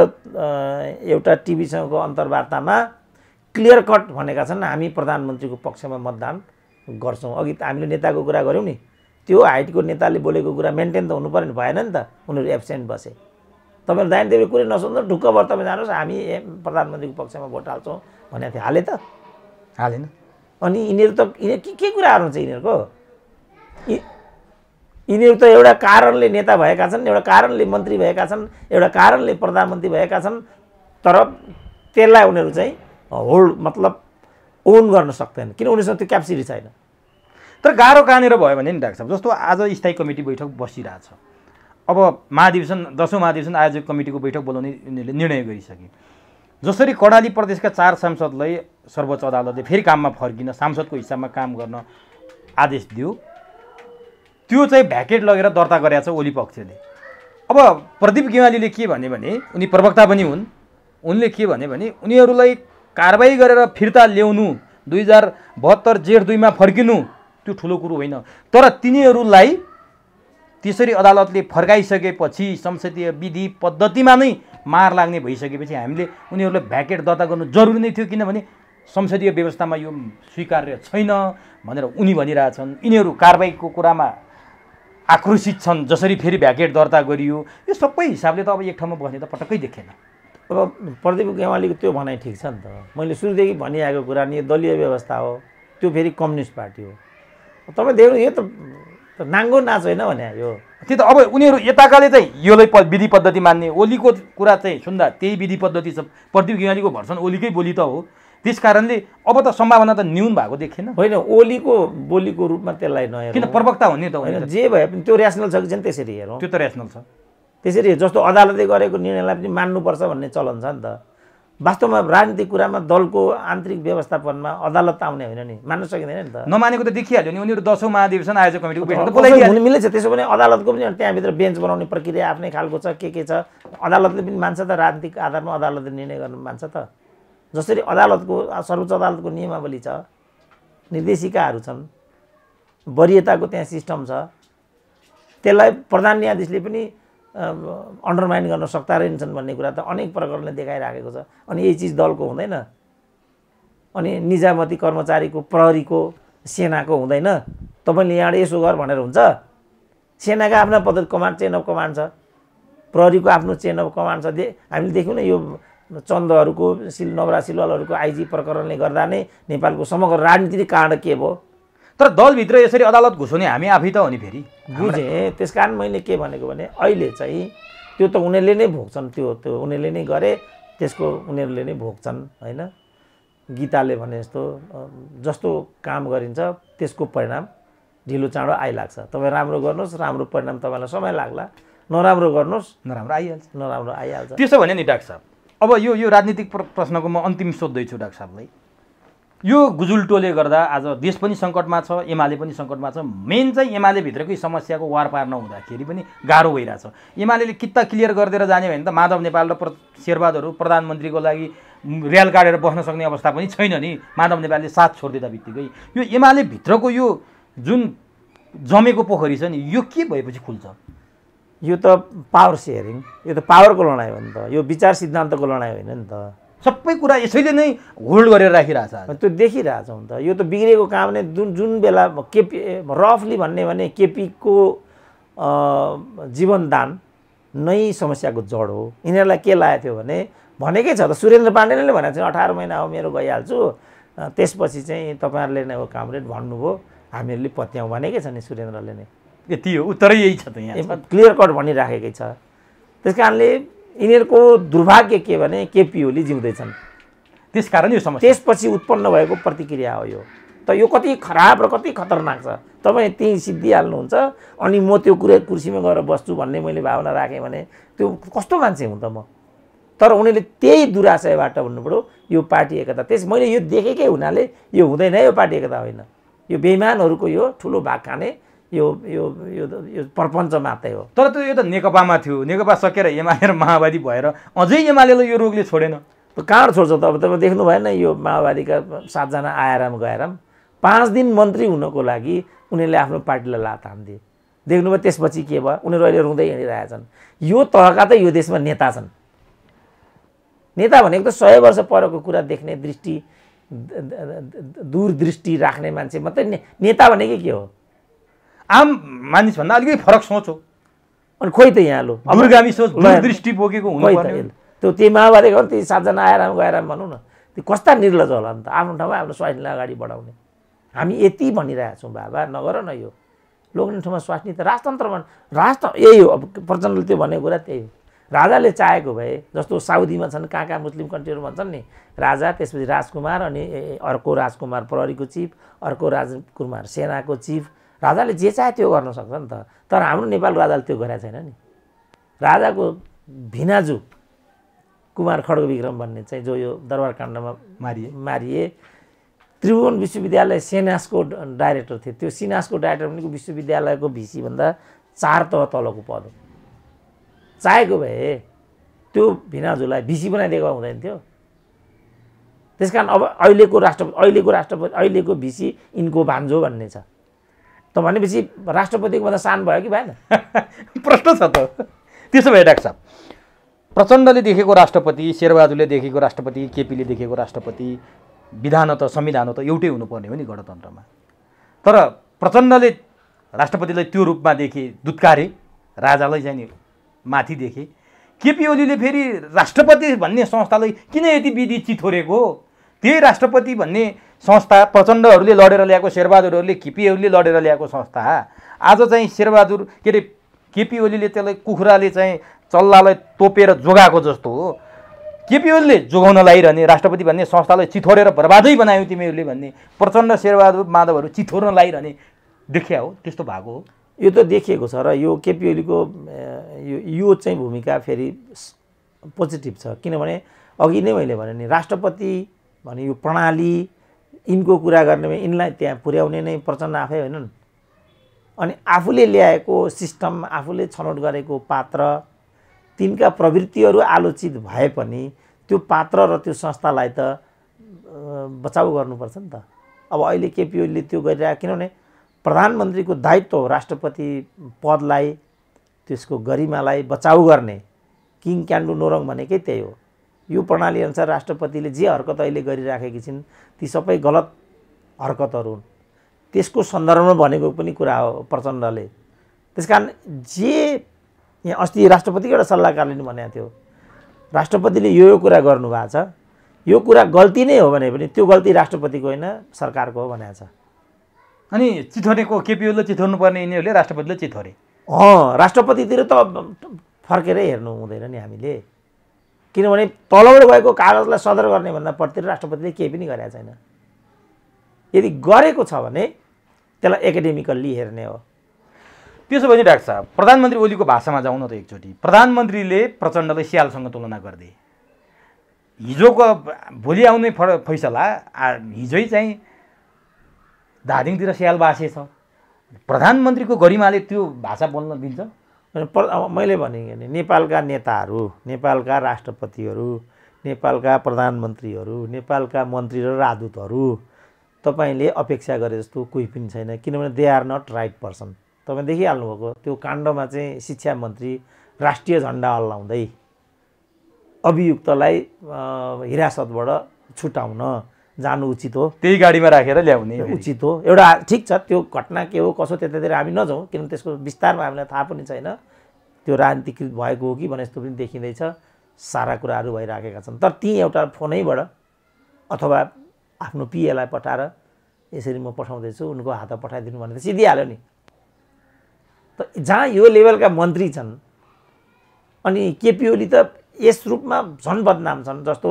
एउटा टिभीसँगको अन्तर्वार्तामा क्लियर कट भनेका छन्, हामी प्रधानमन्त्रीको पक्षमा मतदान गर्छौँ। अघि हामीले नेताको कुरा गऱ्यौँ नि, त्यो हाइटको नेताले बोलेको कुरा मेन्टेन त हुनु पऱ्यो नि, भएन नि त। उनीहरू एब्सेन्ट बसे। तपाईँहरू दाहिने देब्रे कुरै नसुन्नु, ढुक्क भएर तपाईँ जानुहोस्, हामी प्रधानमन्त्रीको पक्षमा भोट हाल्छौँ भनेको थियो, हाले त हालेन। अनि यिनीहरू त के कुराहरू हुन्छ यिनीहरूको? यिनीहरू त एउटा कारणले नेता भएका छन्, एउटा कारणले मन्त्री भएका छन्, एउटा कारणले प्रधानमन्त्री भएका छन्, तर त्यसलाई उनीहरू चाहिँ होल्ड मतलब ओन गर्न सक्दैन, किन उनीहरूसँग त्यो क्यापेसिटी छैन। तर गाह्रो कहाँनिर भयो भने नि डाक्टर साहब, जस्तो आज स्थायी कमिटी बैठक बसिरहेछ, अब महाधिवेशन 10औं महाधिवेशन आयोजक कमिटीको बैठक बोलाउने उनीहरूले निर्णय गरिसके। जसरी कर्णाली प्रदेशका 4 सांसदलाई सर्वोच्च अदालतले फेरि काममा फर्किन सांसदको हिसाबमा काम गर्न आदेश दियो, त्यो चाहिँ भ्याकेट लगेर दर्ता गरेको छ ओली पक्षले। अब प्रदीप गेवालीले के भने उनी प्रवक्ता पनि हुन्, उनले के भने उनीहरूलाई कारबाही गरेर फिर्ता ल्याउनु, 2072 जेठ 2 मा फर्किनु त्यो ठुलो कुरो होइन, तर तिनीहरूलाई त्यसरी अदालतले फर्काइसकेपछि संसदीय विधि पद्धतिमा नै मार लाग्ने भइसकेपछि हामीले उनीहरूलाई भ्याकेट दर्ता गर्नु जरुरी नै थियो, किनभने संसदीय व्यवस्थामा यो स्वीकार्य छैन भनेर उनी भनिरहेछन्। यिनीहरू कारबाहीको कुरामा आक्रोशित छन्, जसरी फेरि भ्याकेट दर्ता गरियो। यो सबै हिसाबले त अब एक ठाउँमा बस्ने त पटक्कै देखेन। अब प्रदीप गेवालीको त्यो भनाइ ठिक छ नि त, मैले सुरुदेखि भनिआएको कुरा नि, यो दलीय व्यवस्था हो, त्यो फेरि कम्युनिस्ट पार्टी हो। तपाईँ देख्नु, यो त नाङ्गो नाच होइन भने यो त्यो त अब उनीहरू यताकाले चाहिँ योलाई विधि पद्धति मान्ने, ओलीको कुरा चाहिँ सुन्दा त्यही विधि पद्धति छ, प्रदीप गेवालीको भर्सन ओलीकै बोली त हो, त्यस कारणले अब त सम्भावना त न्यून भएको देखेन। होइन, ओलीको बोलीको रूपमा त्यसलाई नहेरौँ, किन प्रवक्ता हुने त होइन, जे भए पनि त्यो ऱ्यासनल छ कि छैन त्यसरी हेरौँ। त्यो त ऱ्यासनल छ, त्यसरी जस्तो अदालतले गरेको निर्णयलाई पनि मान्नुपर्छ भन्ने चलन छ नि त। वास्तवमा राजनीतिक कुरामा दलको आन्तरिक व्यवस्थापनमा अदालत आउने होइन नि, मान्न सकिँदैन नि त। नमानेको त देखिहाल्यो नि, उनीहरू 10औं महाधिवेशन आयोजक कमिटीको बैठक बोलाइदिए मिलेछ। त्यसो भने अदालतको पनि त्यहाँभित्र बेन्च बनाउने प्रक्रिया आफ्नै खालको छ, के छ, अदालतले पनि मान्छ त, राजनीतिक आधारमा अदालतले निर्णय गर्न मान्छ त। जसरी अदालतको सर्वोच्च अदालतको नियमावली छ, निर्देशिकाहरू छन्, वरियताको त्यहाँ सिस्टम छ, त्यसलाई प्रधान न्यायाधीशले पनि अन्डरमाइन गर्न सक्दा रहन्छन् भन्ने कुरा त अनेक प्रकरणले देखाइराखेको छ। अनि यही चिज दलको हुँदैन, अनि निजामती कर्मचारीको, प्रहरीको, सेनाको हुँदैन। तपाईँले यहाँबाट यसो गर भनेर हुन्छ? सेनाका आफ्ना पद्धति कमान्ड, चेन अफ कमान्ड छ, प्रहरीको आफ्नो चेन अफ कमान्ड छ। हामीले देख्यौँ न यो चन्दहरूको नवरा सिलवालहरूको आइजी प्रकरणले गर्दा नै नेपालको समग्र राजनीतिक काण्ड के भयो। तर दलभित्र यसरी अदालत घुसाउने हामी आफै त हो नि फेरि। बुझेँ, त्यस कारण मैले के भनेको भने अहिले चाहिँ त्यो त उनीहरूले नै भोग्छन्, त्यो उनीहरूले नै गरे, त्यसको उनीहरूले नै भोग्छन् होइन। गीताले भने जस्तो काम गरिन्छ त्यसको परिणाम ढिलो चाँडो आइलाग्छ। तपाईँ राम्रो गर्नुहोस्, राम्रो परिणाम तपाईँलाई समय लाग्ला, नराम्रो गर्नुहोस्, नराम्रो आइहाल्छ। त्यसो भने नि डाक्टर साहब, अब यो राजनीतिक प्रश्नको म अन्तिम सोध्दैछु डाक्टर साहबलाई। यो गुजुल्टोले गर्दा आज देश पनि सङ्कटमा छ, एमाले पनि सङ्कटमा छ। मेन चाहिँ एमाले भित्रकै समस्याको वारपार नहुँदाखेरि पनि गाह्रो भइरहेछ। एमाले किता क्लियर गरिदिएर जाने भने त माधव नेपाल र शेरबहादुरहरू प्रधानमन्त्रीको लागि र्याल काटेर बस्न सक्ने अवस्था पनि छैन नि। माधव नेपालले साथ छोडिदिँदा बित्तिकै यो एमाले भित्रको यो जुन जमेको पोखरी छ नि, यो के भएपछि खुल्छ? यो त पावर सेयरिङ, यो त पावरको लडाइँ हो नि त, यो विचार सिद्धान्तको लडाइँ होइन नि त। सबै कुरा यसैले नै होल्ड गरेर राखिरहेछ। त्यो देखिरहेछौँ त। यो त बिग्रेको काम नै जुन बेला केपी रफली भने केपीको जीवनदान नै समस्याको जड हो। यिनीहरूलाई के लागेको थियो भने भनेकै छ त, सुरेन्द्र पाण्डेले भनेको छ 18 महिना हो मेरो गइहाल्छु, त्यसपछि चाहिँ तपाईँहरूले नै हो कामरेड भन्नुभयो, हामीहरूले पत्याउँ भनेकै छ नि सुरेन्द्रले नै। यति हो, उत्तरै यही छ त, यहाँ क्लियर कट भनिराखेकै छ। त्यस कारणले यिनीहरूको दुर्भाग्य के भने केपी ओली जिउँदैछन्, त्यस कारण यो समस्या त्यसपछि उत्पन्न भएको प्रतिक्रिया हो यो। त यो कति खराब र कति खतरनाक छ, तपाईँ त्यहीँ सिद्धिहाल्नुहुन्छ। अनि म त्यो कुर्सीमा गएर बस्छु भन्ने मैले भावना राखेँ भने त्यो कस्तो मान्छे हुँ त म। तर उनीहरूले त्यही दुराशयबाट भन्नु पऱ्यो यो पार्टी एकता। मैले यो देखेकै हुनाले यो हुँदैन, यो पार्टी एकता होइन, यो बेइमानहरूको यो ठुलो भाग खाने यो यो यो यो प्रपञ्च मात्रै हो। तर त्यो यो त नेकपामा थियो, नेकपा सकेर एमाले र माओवादी भएर अझै एमालेलाई यो रोगले छोडेन। कहाँ छोड्छ त? अब तपाईँ देख्नु भएन यो माओवादीका 7 जना आएर गएर 5 दिन मन्त्री हुनको लागि उनीहरूले आफ्नो पार्टीलाई लात हान्दिए। देख्नुभयो त्यसपछि के भयो? उनीहरू अहिले रुँदै हिँडिरहेछन्। यो तहका त यो देशमा नेता छन्। नेता भनेको त 100 वर्ष परको कुरा देख्ने दृष्टि दूरदृष्टि राख्ने मान्छे मात्रै नेता भनेको के हो? आम मानिसभन्दा अलिकति फरक सोच हो। अनि खोइ त यहाँ लो दूरगामी सोच दूरदृष्टि बोकेको हुनुपर्ने। त्यो माओवादीको ती 7 जना आएर गएर भनौँ न, त्यो कस्ता निर्लज होला नि त? आफ्नो ठाउँमा आफ्नो स्वास्नीलाई अगाडि बढाउने। हामी यति भनिरहेका छौँ बाबा नगर न, यो लोग्ने ठाउँमा स्वास्नी त राजतन्त्रमा यही हो। अब प्रचण्डले त्यो भनेको कुरा त्यही हो। राजाले चाहेको भए जस्तो साउदीमा छन्, कहाँ कहाँ मुस्लिम कन्ट्रीहरू भन्छन् नि, राजा त्यसपछि राजकुमार अनि अर्को राजकुमार प्रहरीको चिफ, अर्को राजकुमार सेनाको चिफ, राजाले जे चाहे त्यो गर्न सक्छ नि त। तर हाम्रो नेपाल राजाले त्यो गरेको छैन नि। राजाको भिनाजु कुमार खड्गविक्रम भन्ने चाहिँ जो यो दरबार काण्डमा मारिए, त्रिभुवन विश्वविद्यालय सेनासको डाइरेक्टर थिए। त्यो सिनासको डाइरेक्टर भनेको विश्वविद्यालयको भिसी भन्दा 4 तह तलको पद हो। चाहेको भए त्यो भिनाजुलाई भिसी बनाइदिएको हुँदैन थियो। त्यसकारण अब अहिलेको राष्ट्रपति अहिलेको भिसी इनको भान्जो भन्ने छ त। भनेपछि राष्ट्रपतिको भन्दा सान भयो कि भएन? प्रश्न छ त। त्यसो भए डाक्टर साहब, प्रचण्डले देखेको राष्ट्रपति, शेरबहादुरले देखेको राष्ट्रपति, केपीले देखेको राष्ट्रपति, विधान त संविधान त एउटै हुनुपर्ने हो नि गणतन्त्रमा। तर प्रचण्डले राष्ट्रपतिलाई त्यो रूपमा देखे, दुत्कारे, राजालाई चाहिँ नि माथि देखे। केपी ओलीले फेरि राष्ट्रपति भन्ने संस्थालाई किन यति विधि चिथोरेको? त्यही राष्ट्रपति भन्ने संस्था प्रचण्डहरूले लडेर ल्याएको, शेरबहादुरहरूले केपीहरूले लडेर ल्याएको संस्था आज चाहिँ शेरबहादुर के अरे केपी ओलीले त्यसलाई कुखुराले चाहिँ चल्लालाई तोपेर जोगाएको जस्तो हो। केपी ओलीले जोगाउन लागिरहने राष्ट्रपति भन्ने संस्थालाई चिथोरेर बर्बादै बनायो तिमीहरूले भन्ने प्रचण्ड शेरबहादुर माधवहरू चिथोर्न लागिरहने देखिया हो। त्यस्तो भएको हो? यो त देखिएको छ र यो केपी ओलीको यो चाहिँ भूमिका फेरि पोजिटिभ छ। किनभने अघि नै मैले भने नि, राष्ट्रपति भने यो प्रणाली यिनको कुरा गर्नेमा यिनलाई त्यहाँ पुर्याउने नै प्रचण्ड आफै होइनन्। अनि आफूले ल्याएको सिस्टम, आफूले छनौट गरेको पात्र, तिनका प्रवृत्तिहरू आलोचित भए पनि त्यो पात्र र त्यो संस्थालाई त बचाउ गर्नुपर्छ नि त। अब अहिले केपी ओलीले त्यो गरिरहेको, किनभने प्रधानमन्त्रीको दायित्व हो राष्ट्रपति पदलाई, त्यसको गरिमालाई बचाउ गर्ने। किङ क्यान डु नो रङ भनेकै त्यही हो। यो प्रणालीअनुसार राष्ट्रपतिले जे हरकत अहिले गरिराखेकी छिन् ती सबै गलत हरकतहरू हुन्। त्यसको सन्दर्भमा भनेको पनि कुरा हो प्रचण्डले। त्यसकारण जे यहाँ अस्ति राष्ट्रपतिको एउटा सल्लाहकारले नि भनेको थियो, राष्ट्रपतिले यो कुरा गर्नुभएको छ, यो कुरा गल्ती नै हो भने पनि त्यो गल्ती राष्ट्रपतिको होइन सरकारको हो भनेको छ। अनि चिथोरेको केपी ओलीले चिथोर्नु पर्ने यिनीहरूले राष्ट्रपतिले चिथोरे। राष्ट्रपतितिर त फर्केरै हेर्नु हुँदैन नि हामीले। किनभने तलबाट गएको कागजलाई सदर गर्ने भन्दा पट्टि राष्ट्रपतिले केही पनि गरेको छैन। यदि गरेको छ भने त्यसलाई एकाडेमिकल्ली हेर्ने हो। त्यसो भने डाक्टर साहब, प्रधानमन्त्री ओलीको भाषामा जाउँ न त एकचोटि। प्रधानमन्त्रीले प्रचण्डलाई स्यालसँग तुलना गर्दै, हिजोको भोलि आउने फैसला हिजै चाहिँ धादिङतिर स्याल बासे छ। प्रधानमन्त्रीको गरिमाले त्यो भाषा बोल्न दिन्छ? मैले भने नि, नेपालका नेताहरू, नेपालका राष्ट्रपतिहरू, नेपालका प्रधानमन्त्रीहरू, नेपालका मन्त्री र राजदूतहरू तपाईँले अपेक्षा गरे जस्तो कोही पनि छैन। किनभने they are not right person. तपाईँ देखिहाल्नुभएको त्यो काण्डमा चाहिँ शिक्षा मन्त्री राष्ट्रिय झन्डा हल्लाउँदै अभियुक्तलाई हिरासतबाट छुटाउन जानु उचित हो। त्यही गाडीमा राखेर ल्याउने उचित हो। एउटा ठिक छ, त्यो घटना के हो कसो त्यतातिर हामी नजाउँ, किनभने त्यसको विस्तारमा हामीलाई थाहा पनि छैन। त्यो राजनीतिकृत भएको हो कि भने जस्तो पनि देखिँदैछ। सारा कुराहरू भइराखेका छन्। तर ती एउटा फोनैबाट अथवा आफ्नो पिएलाई पठाएर यसरी म पठाउँदैछु, उनको हात पठाइदिनु भने त सिधिहाल्यो नि। त जहाँ यो लेभलका मन्त्री छन् अनि केपी ओली त यस रूपमा झन् बदनाम छन्। जस्तो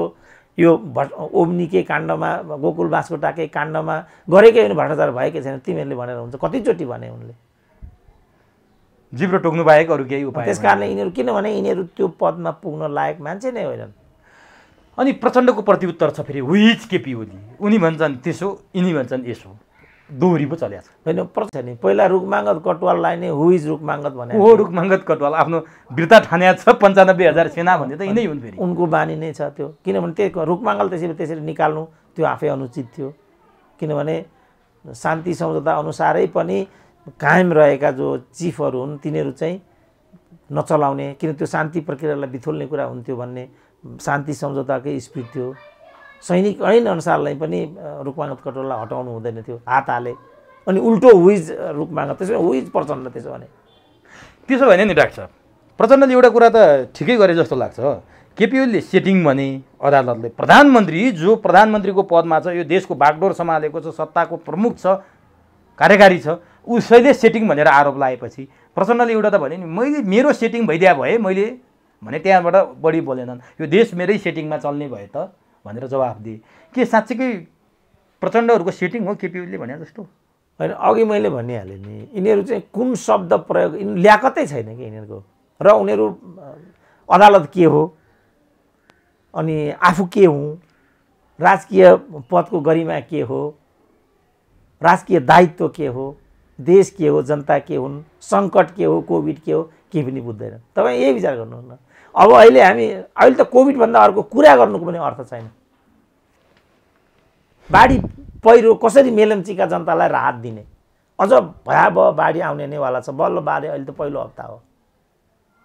यो ओम्नीकै काण्डमा, गोकुल बास्कोटाकै काण्डमा गरेकै होइन, भ्रष्टाचार भएकै छैन तिमीहरूले भनेर हुन्छ। कतिचोटि भने उनले जिब्रो टोक्नु बाहेक अरू केही उपाय। त्यस कारणले यिनीहरू, किनभने यिनीहरू त्यो पदमा पुग्न लायक मान्छे नै होइनन्। अनि प्रचण्डको प्रतिउत्तर छ फेरि विच केपी ओली। उनी भन्छन् त्यसो, यिनी भन्छन् यसो। दोहोरी पो चलेको छ। होइन प्रश्न नि पहिला रुखमाङ्गत कटुवाललाई नै हु इज रुखमाङ्गत भने हो रुखमाङ्गत कटवाल आफ्नो वीरता ठानिया छ 95,000 सेना भन्ने त यिनै हुन् फेरि। उनको बानी नै छ त्यो, किनभने त्यो रुखमाङ्गल त्यसरी निकाल्नु त्यो आफै अनुचित थियो। किनभने शान्ति सम्झौता अनुसारै पनि कायम रहेका जो चिफहरू हुन् तिनीहरू चाहिँ नचलाउने, किन त्यो शान्ति प्रक्रियालाई बिथोल्ने कुरा हुन्थ्यो भन्ने शान्ति सम्झौताकै स्पिड थियो। सैनिक ऐन अनुसारलाई पनि रुखमाङ्गत कटुवाललाई हटाउनु हुँदैन थियो, हात हाले। अनि उल्टो हुइज रुखमाङ्गत, त्यसो हुइज प्रचण्ड। त्यसो भने नि डाक्टर साहब प्रचण्डले एउटा कुरा त ठिकै गरे जस्तो लाग्छ। केपी ओलीले सेटिङ भने अदालतले प्रधानमन्त्री जो प्रधानमन्त्रीको पदमा छ, यो देशको बागडोर सम्हालेको छ, सत्ताको प्रमुख छ, कार्यकारी छ, उसैले सेटिङ भनेर आरोप लगाएपछि प्रचण्डले एउटा त भने नि मैले मेरो सेटिङ भइदिया भए मैले भने त्यहाँबाट बढी बोलेनन्, यो देश मेरै सेटिङमा चल्ने भए त भनेर जवाफ दिए। के साँच्चीकै प्रचण्डहरूको सेटिङ हो केपी ओलीले भने जस्तो? होइन, अघि मैले भनिहालेँ नि, यिनीहरू चाहिँ कुन शब्द प्रयोग ल्याकतै छैन कि यिनीहरूको। र उनीहरू अदालत के हो, अनि आफू के हुँ, राजकीय पदको गरिमा के हो, राजकीय दायित्व के हो, देश के हो, जनता के हुन्, सङ्कट के हो, कोभिड के हो, केही पनि बुझ्दैन। तपाईँ यही विचार गर्नुहुन्न। अब अहिले त कोभिडभन्दा अर्को कुरा गर्नुको पनि अर्थ छैन। बाढी पहिरो कसरी मेलम्चीका जनतालाई राहत दिने, अझ भयावह बाढी आउने नेवाला छ, बल्ल बाढी अहिले त पहिलो हप्ता हो,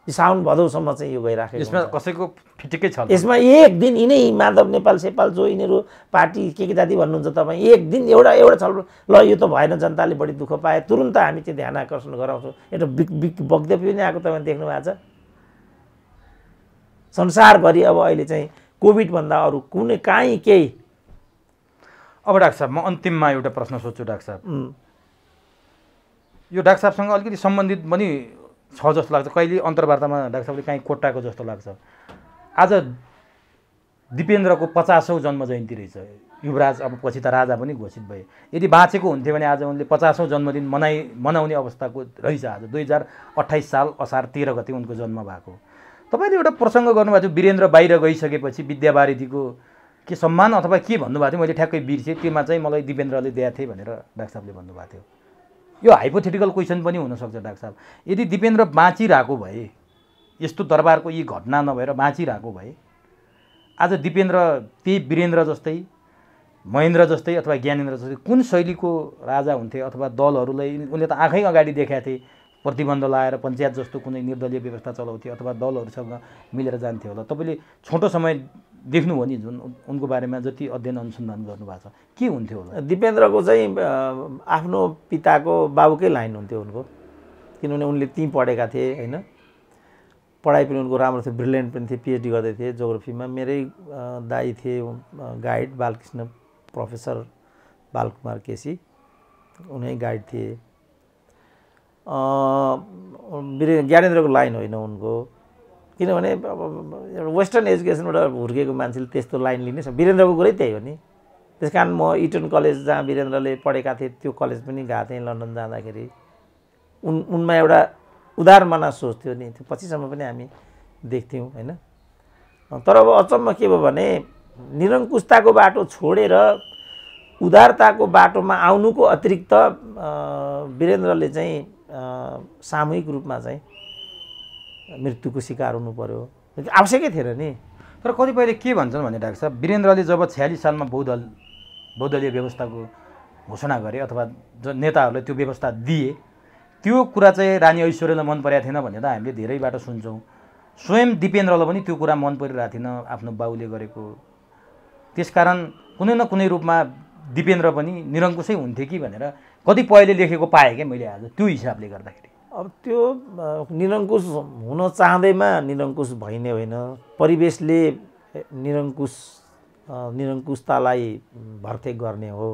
साउन भदौसम्म चाहिँ यो गइराखेको। यसमा कसैको फिटिकै छ? यसमा एक दिन यिनै माधव नेपाल सेपाल जो यिनीहरू पार्टी के जाति भन्नुहुन्छ तपाईँ, एक दिन एउटा छलफल, ल यो त भएन, जनताले बढी दुःख पाए, तुरुन्त हामी चाहिँ ध्यान आकर्षण गराउँछौँ। एउटा वक्तव्य पनि आएको तपाईँ देख्नु भएको छ। संसारभरि अब अहिले चाहिँ कोभिडभन्दा अरू कुनै काहीँ केही। अब डाक्टर साहब म अन्तिममा एउटा प्रश्न सोध्छु डाक्टर साहब। यो डाक्टर साहबसँग अलिकति सम्बन्धित पनि छ जस्तो लाग्छ। कहिले अन्तर्वार्तामा डाक्टर साहबले काहीँ कोट्टाको जस्तो लाग्छ। आज दिपेन्द्रको 50औं जन्म जयन्ती रहेछ। युवराज अब पछि त राजा पनि घोषित भए। यदि बाँचेको हुन्थ्यो भने आज उनले 50औं जन्मदिन मनाउने अवस्थाको रहेछ। आज 2028 साल असार 13 गते उनको जन्म भएको। तपाईँले एउटा प्रसङ्ग गर्नुभएको थियो, वीरेन्द्र बाहिर गइसकेपछि विद्यावारिधीको के सम्मान अथवा के भन्नुभएको थियो, मैले ठ्याक्कै बिर्सेँ। त्योमा चाहिँ मलाई दिपेन्द्रले दिएको थिएँ भनेर डाक्टर साहबले भन्नुभएको थियो। यो हाइपोथेटिकल क्वेसन पनि हुनसक्छ डाक्टर साहब। यदि दिपेन्द्र बाँचिरहेको भए, यस्तो दरबारको यी घटना नभएर बाँचिरहेको भए, आज दिपेन्द्र त्यही वीरेन्द्र जस्तै, महेन्द्र जस्तै अथवा ज्ञानेन्द्र जस्तै कुन शैलीको राजा हुन्थे? अथवा दलहरूलाई उनले त आँखै अगाडि देखाएको थिए, प्रतिबन्ध लगाएर पञ्चायत जस्तो कुनै निर्दलीय व्यवस्था चलाउँथे अथवा दलहरूसँग मिलेर जान्थे होला। तपाईँले छोटो समय देख्नु हो नि, जुन उनको बारेमा जति अध्ययन अनुसन्धान गर्नुभएको छ, के हुन्थ्यो होला? दिपेन्द्रको चाहिँ आफ्नो पिताको बाबुकै लाइन हुन्थ्यो उनको, किनभने उनले त्यहीँ पढेका थिए होइन। पढाइ पनि उनको राम्रो थियो, ब्रिलियन्ट पनि थिए, पिएचडी गर्दै थिए जोग्राफीमा। मेरै दाई थिए गाइड बालकृष्ण, प्रोफेसर बालकुमार केसी, उनै गाइड थिए। ज्ञानेन्द्रको लाइन होइन उनको, किनभने एउटा वेस्टर्न एजुकेसनबाट हुर्केको मान्छेले त्यस्तो लाइन लिनै सक्छ। वीरेन्द्रको कुरै त्यही हो नि। त्यस कारण म इटन कलेज जहाँ वीरेन्द्रले पढेका थिए त्यो कलेज पनि गएको थिएँ लन्डन जाँदाखेरि। उनमा एउटा उदार मना सोच थियो नि, त्यो पछिसम्म पनि हामी देख्थ्यौँ होइन। तर अब अचम्म के भयो भने निरङ्कुशताको बाटो छोडेर उदारताको बाटोमा आउनुको अतिरिक्त वीरेन्द्रले चाहिँ सामूहिक रूपमा चाहिँ मृत्युको शिकार हुनु पर्यो, आवश्यकै थिएन नि। तर कतिपयले के भन्छन् भने डाक्टर साहब, वीरेन्द्रले जब 46 सालमा बहुदलीय व्यवस्थाको घोषणा गरे अथवा नेताहरूले त्यो व्यवस्था दिए, त्यो कुरा चाहिँ रानी ऐश्वर्यलाई मन परेको थिएन भन्ने त हामीले धेरैबाट सुन्छौँ। स्वयं दिपेन्द्रलाई पनि त्यो कुरा मन परिरहेको थिएन आफ्नो बाउले गरेको। त्यसकारण कुनै न कुनै रूपमा दिपेन्द्र पनि निरङ्कुशै हुन्थे कि भनेर कतिपयले लेखेको पाएँ क्या मैले आज। त्यो हिसाबले गर्दाखेरि अब त्यो निरङ्कुश हुन चाहँदैमा निरङ्कुश भइने होइन, परिवेशले निरङ्कुशतालाई भर्तेक गर्ने हो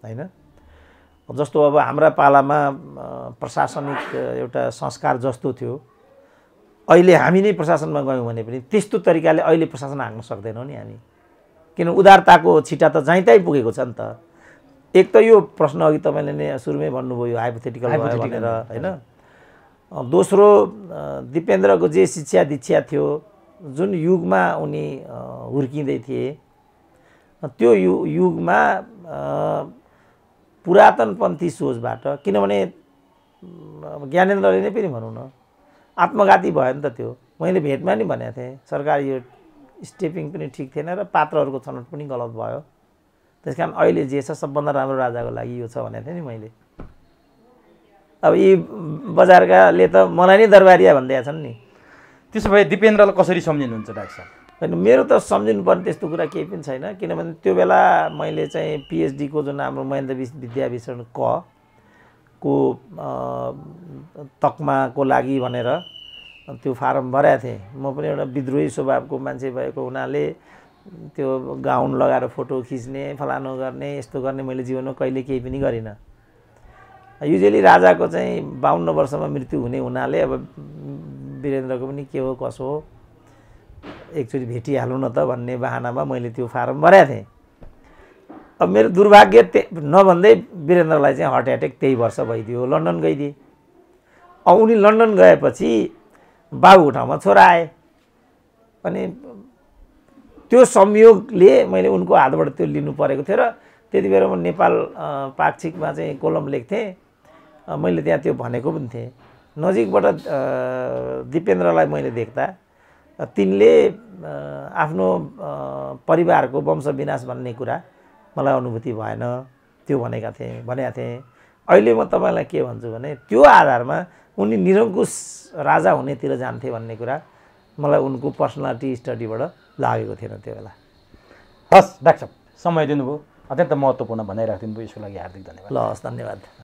होइन। जस्तो अब हाम्रा पालामा प्रशासनिक एउटा संस्कार जस्तो थियो, अहिले हामी नै प्रशासनमा गयौँ भने पनि त्यस्तो तरिकाले अहिले प्रशासन हाँक्न सक्दैनौँ नि हामी, किन उदारताको छिटा त जहीँ तहीँ पुगेको छ नि त। एक त यो प्रश्न अघि तपाईँले नै सुरुमै भन्नुभयो यो हाइपोथेटिकल भयो भनेर होइन। दोस्रो दिपेन्द्रको जे शिक्षा दीक्षा थियो, जुन युगमा उनी हुर्किँदै थिए, त्यो युगमा पुरातनपन्थी सोचबाट, किनभने ज्ञानेन्द्रले नै पनि भनौँ न आत्मघाती भयो नि त त्यो। मैले भेटमा नि भनेको थिएँ सरकार यो स्टेपिङ पनि ठिक थिएन र पात्रहरूको छनौट पनि गलत भयो, त्यस कारण अहिले जे छ सबभन्दा राम्रो राजाको लागि यो छ भनेको थिएँ नि मैले। अब यी बजारकाले त मलाई नै दरबारिया भनिदिएका छन् नि। त्यसो भए दिपेन्द्रलाई कसरी सम्झिनुहुन्छ डाक्टर साहब? होइन, मेरो त सम्झिनुपर्ने त्यस्तो कुरा केही पनि छैन, किनभने त्यो बेला मैले चाहिँ पिएचडीको जुन हाम्रो महेन्द्र विद्याभूषण को तकमाको लागि भनेर त्यो फारम भरेको थिएँ। म पनि एउटा विद्रोही स्वभावको मान्छे भएको हुनाले त्यो गाउन लगाएर फोटो खिच्ने फलानो गर्ने यस्तो गर्ने मैले जीवनमा कहिले केही पनि गरिनँ। युजली राजाको चाहिँ 52 वर्षमा मृत्यु हुने हुनाले अब वीरेन्द्रको पनि के हो कसो हो एकचोटि भेटिहालौँ न त भन्ने बहानामा मैले त्यो फारम भरेको थिएँ। अब मेरो दुर्भाग्य नभन्दै वीरेन्द्रलाई चाहिँ हार्ट एट्याक त्यही वर्ष भइदियो, लन्डन गइदिए। अब उनी लन्डन गएपछि बाबुको ठाउँमा छोरा आए। अनि त्यो संयोगले मैले उनको हातबाट त्यो लिनु परेको थियो र त्यति बेला म नेपाल पाक्षिकमा चाहिँ कोलम लेख्थेँ, मैले त्यहाँ त्यो भनेको पनि थिएँ। नजिकबाट दिपेन्द्रलाई मैले देख्दा तिनले आफ्नो परिवारको वंश विनाश भन्ने कुरा मलाई अनुभूति भएन, त्यो भनेका थिएँ। अहिले म तपाईँलाई के भन्छु भने त्यो आधारमा उनी निरङ्कुश राजा हुनेतिर जान्थे भन्ने कुरा मलाई उनको पर्सनालिटी स्टडीबाट लागेको थिएन त्यो बेला। हस् डाक्टर साहब, समय दिनुभयो, अत्यन्त महत्त्वपूर्ण भनाइराखिदिनु भयो, यसको लागि हार्दिक धन्यवाद। ल हस्, धन्यवाद।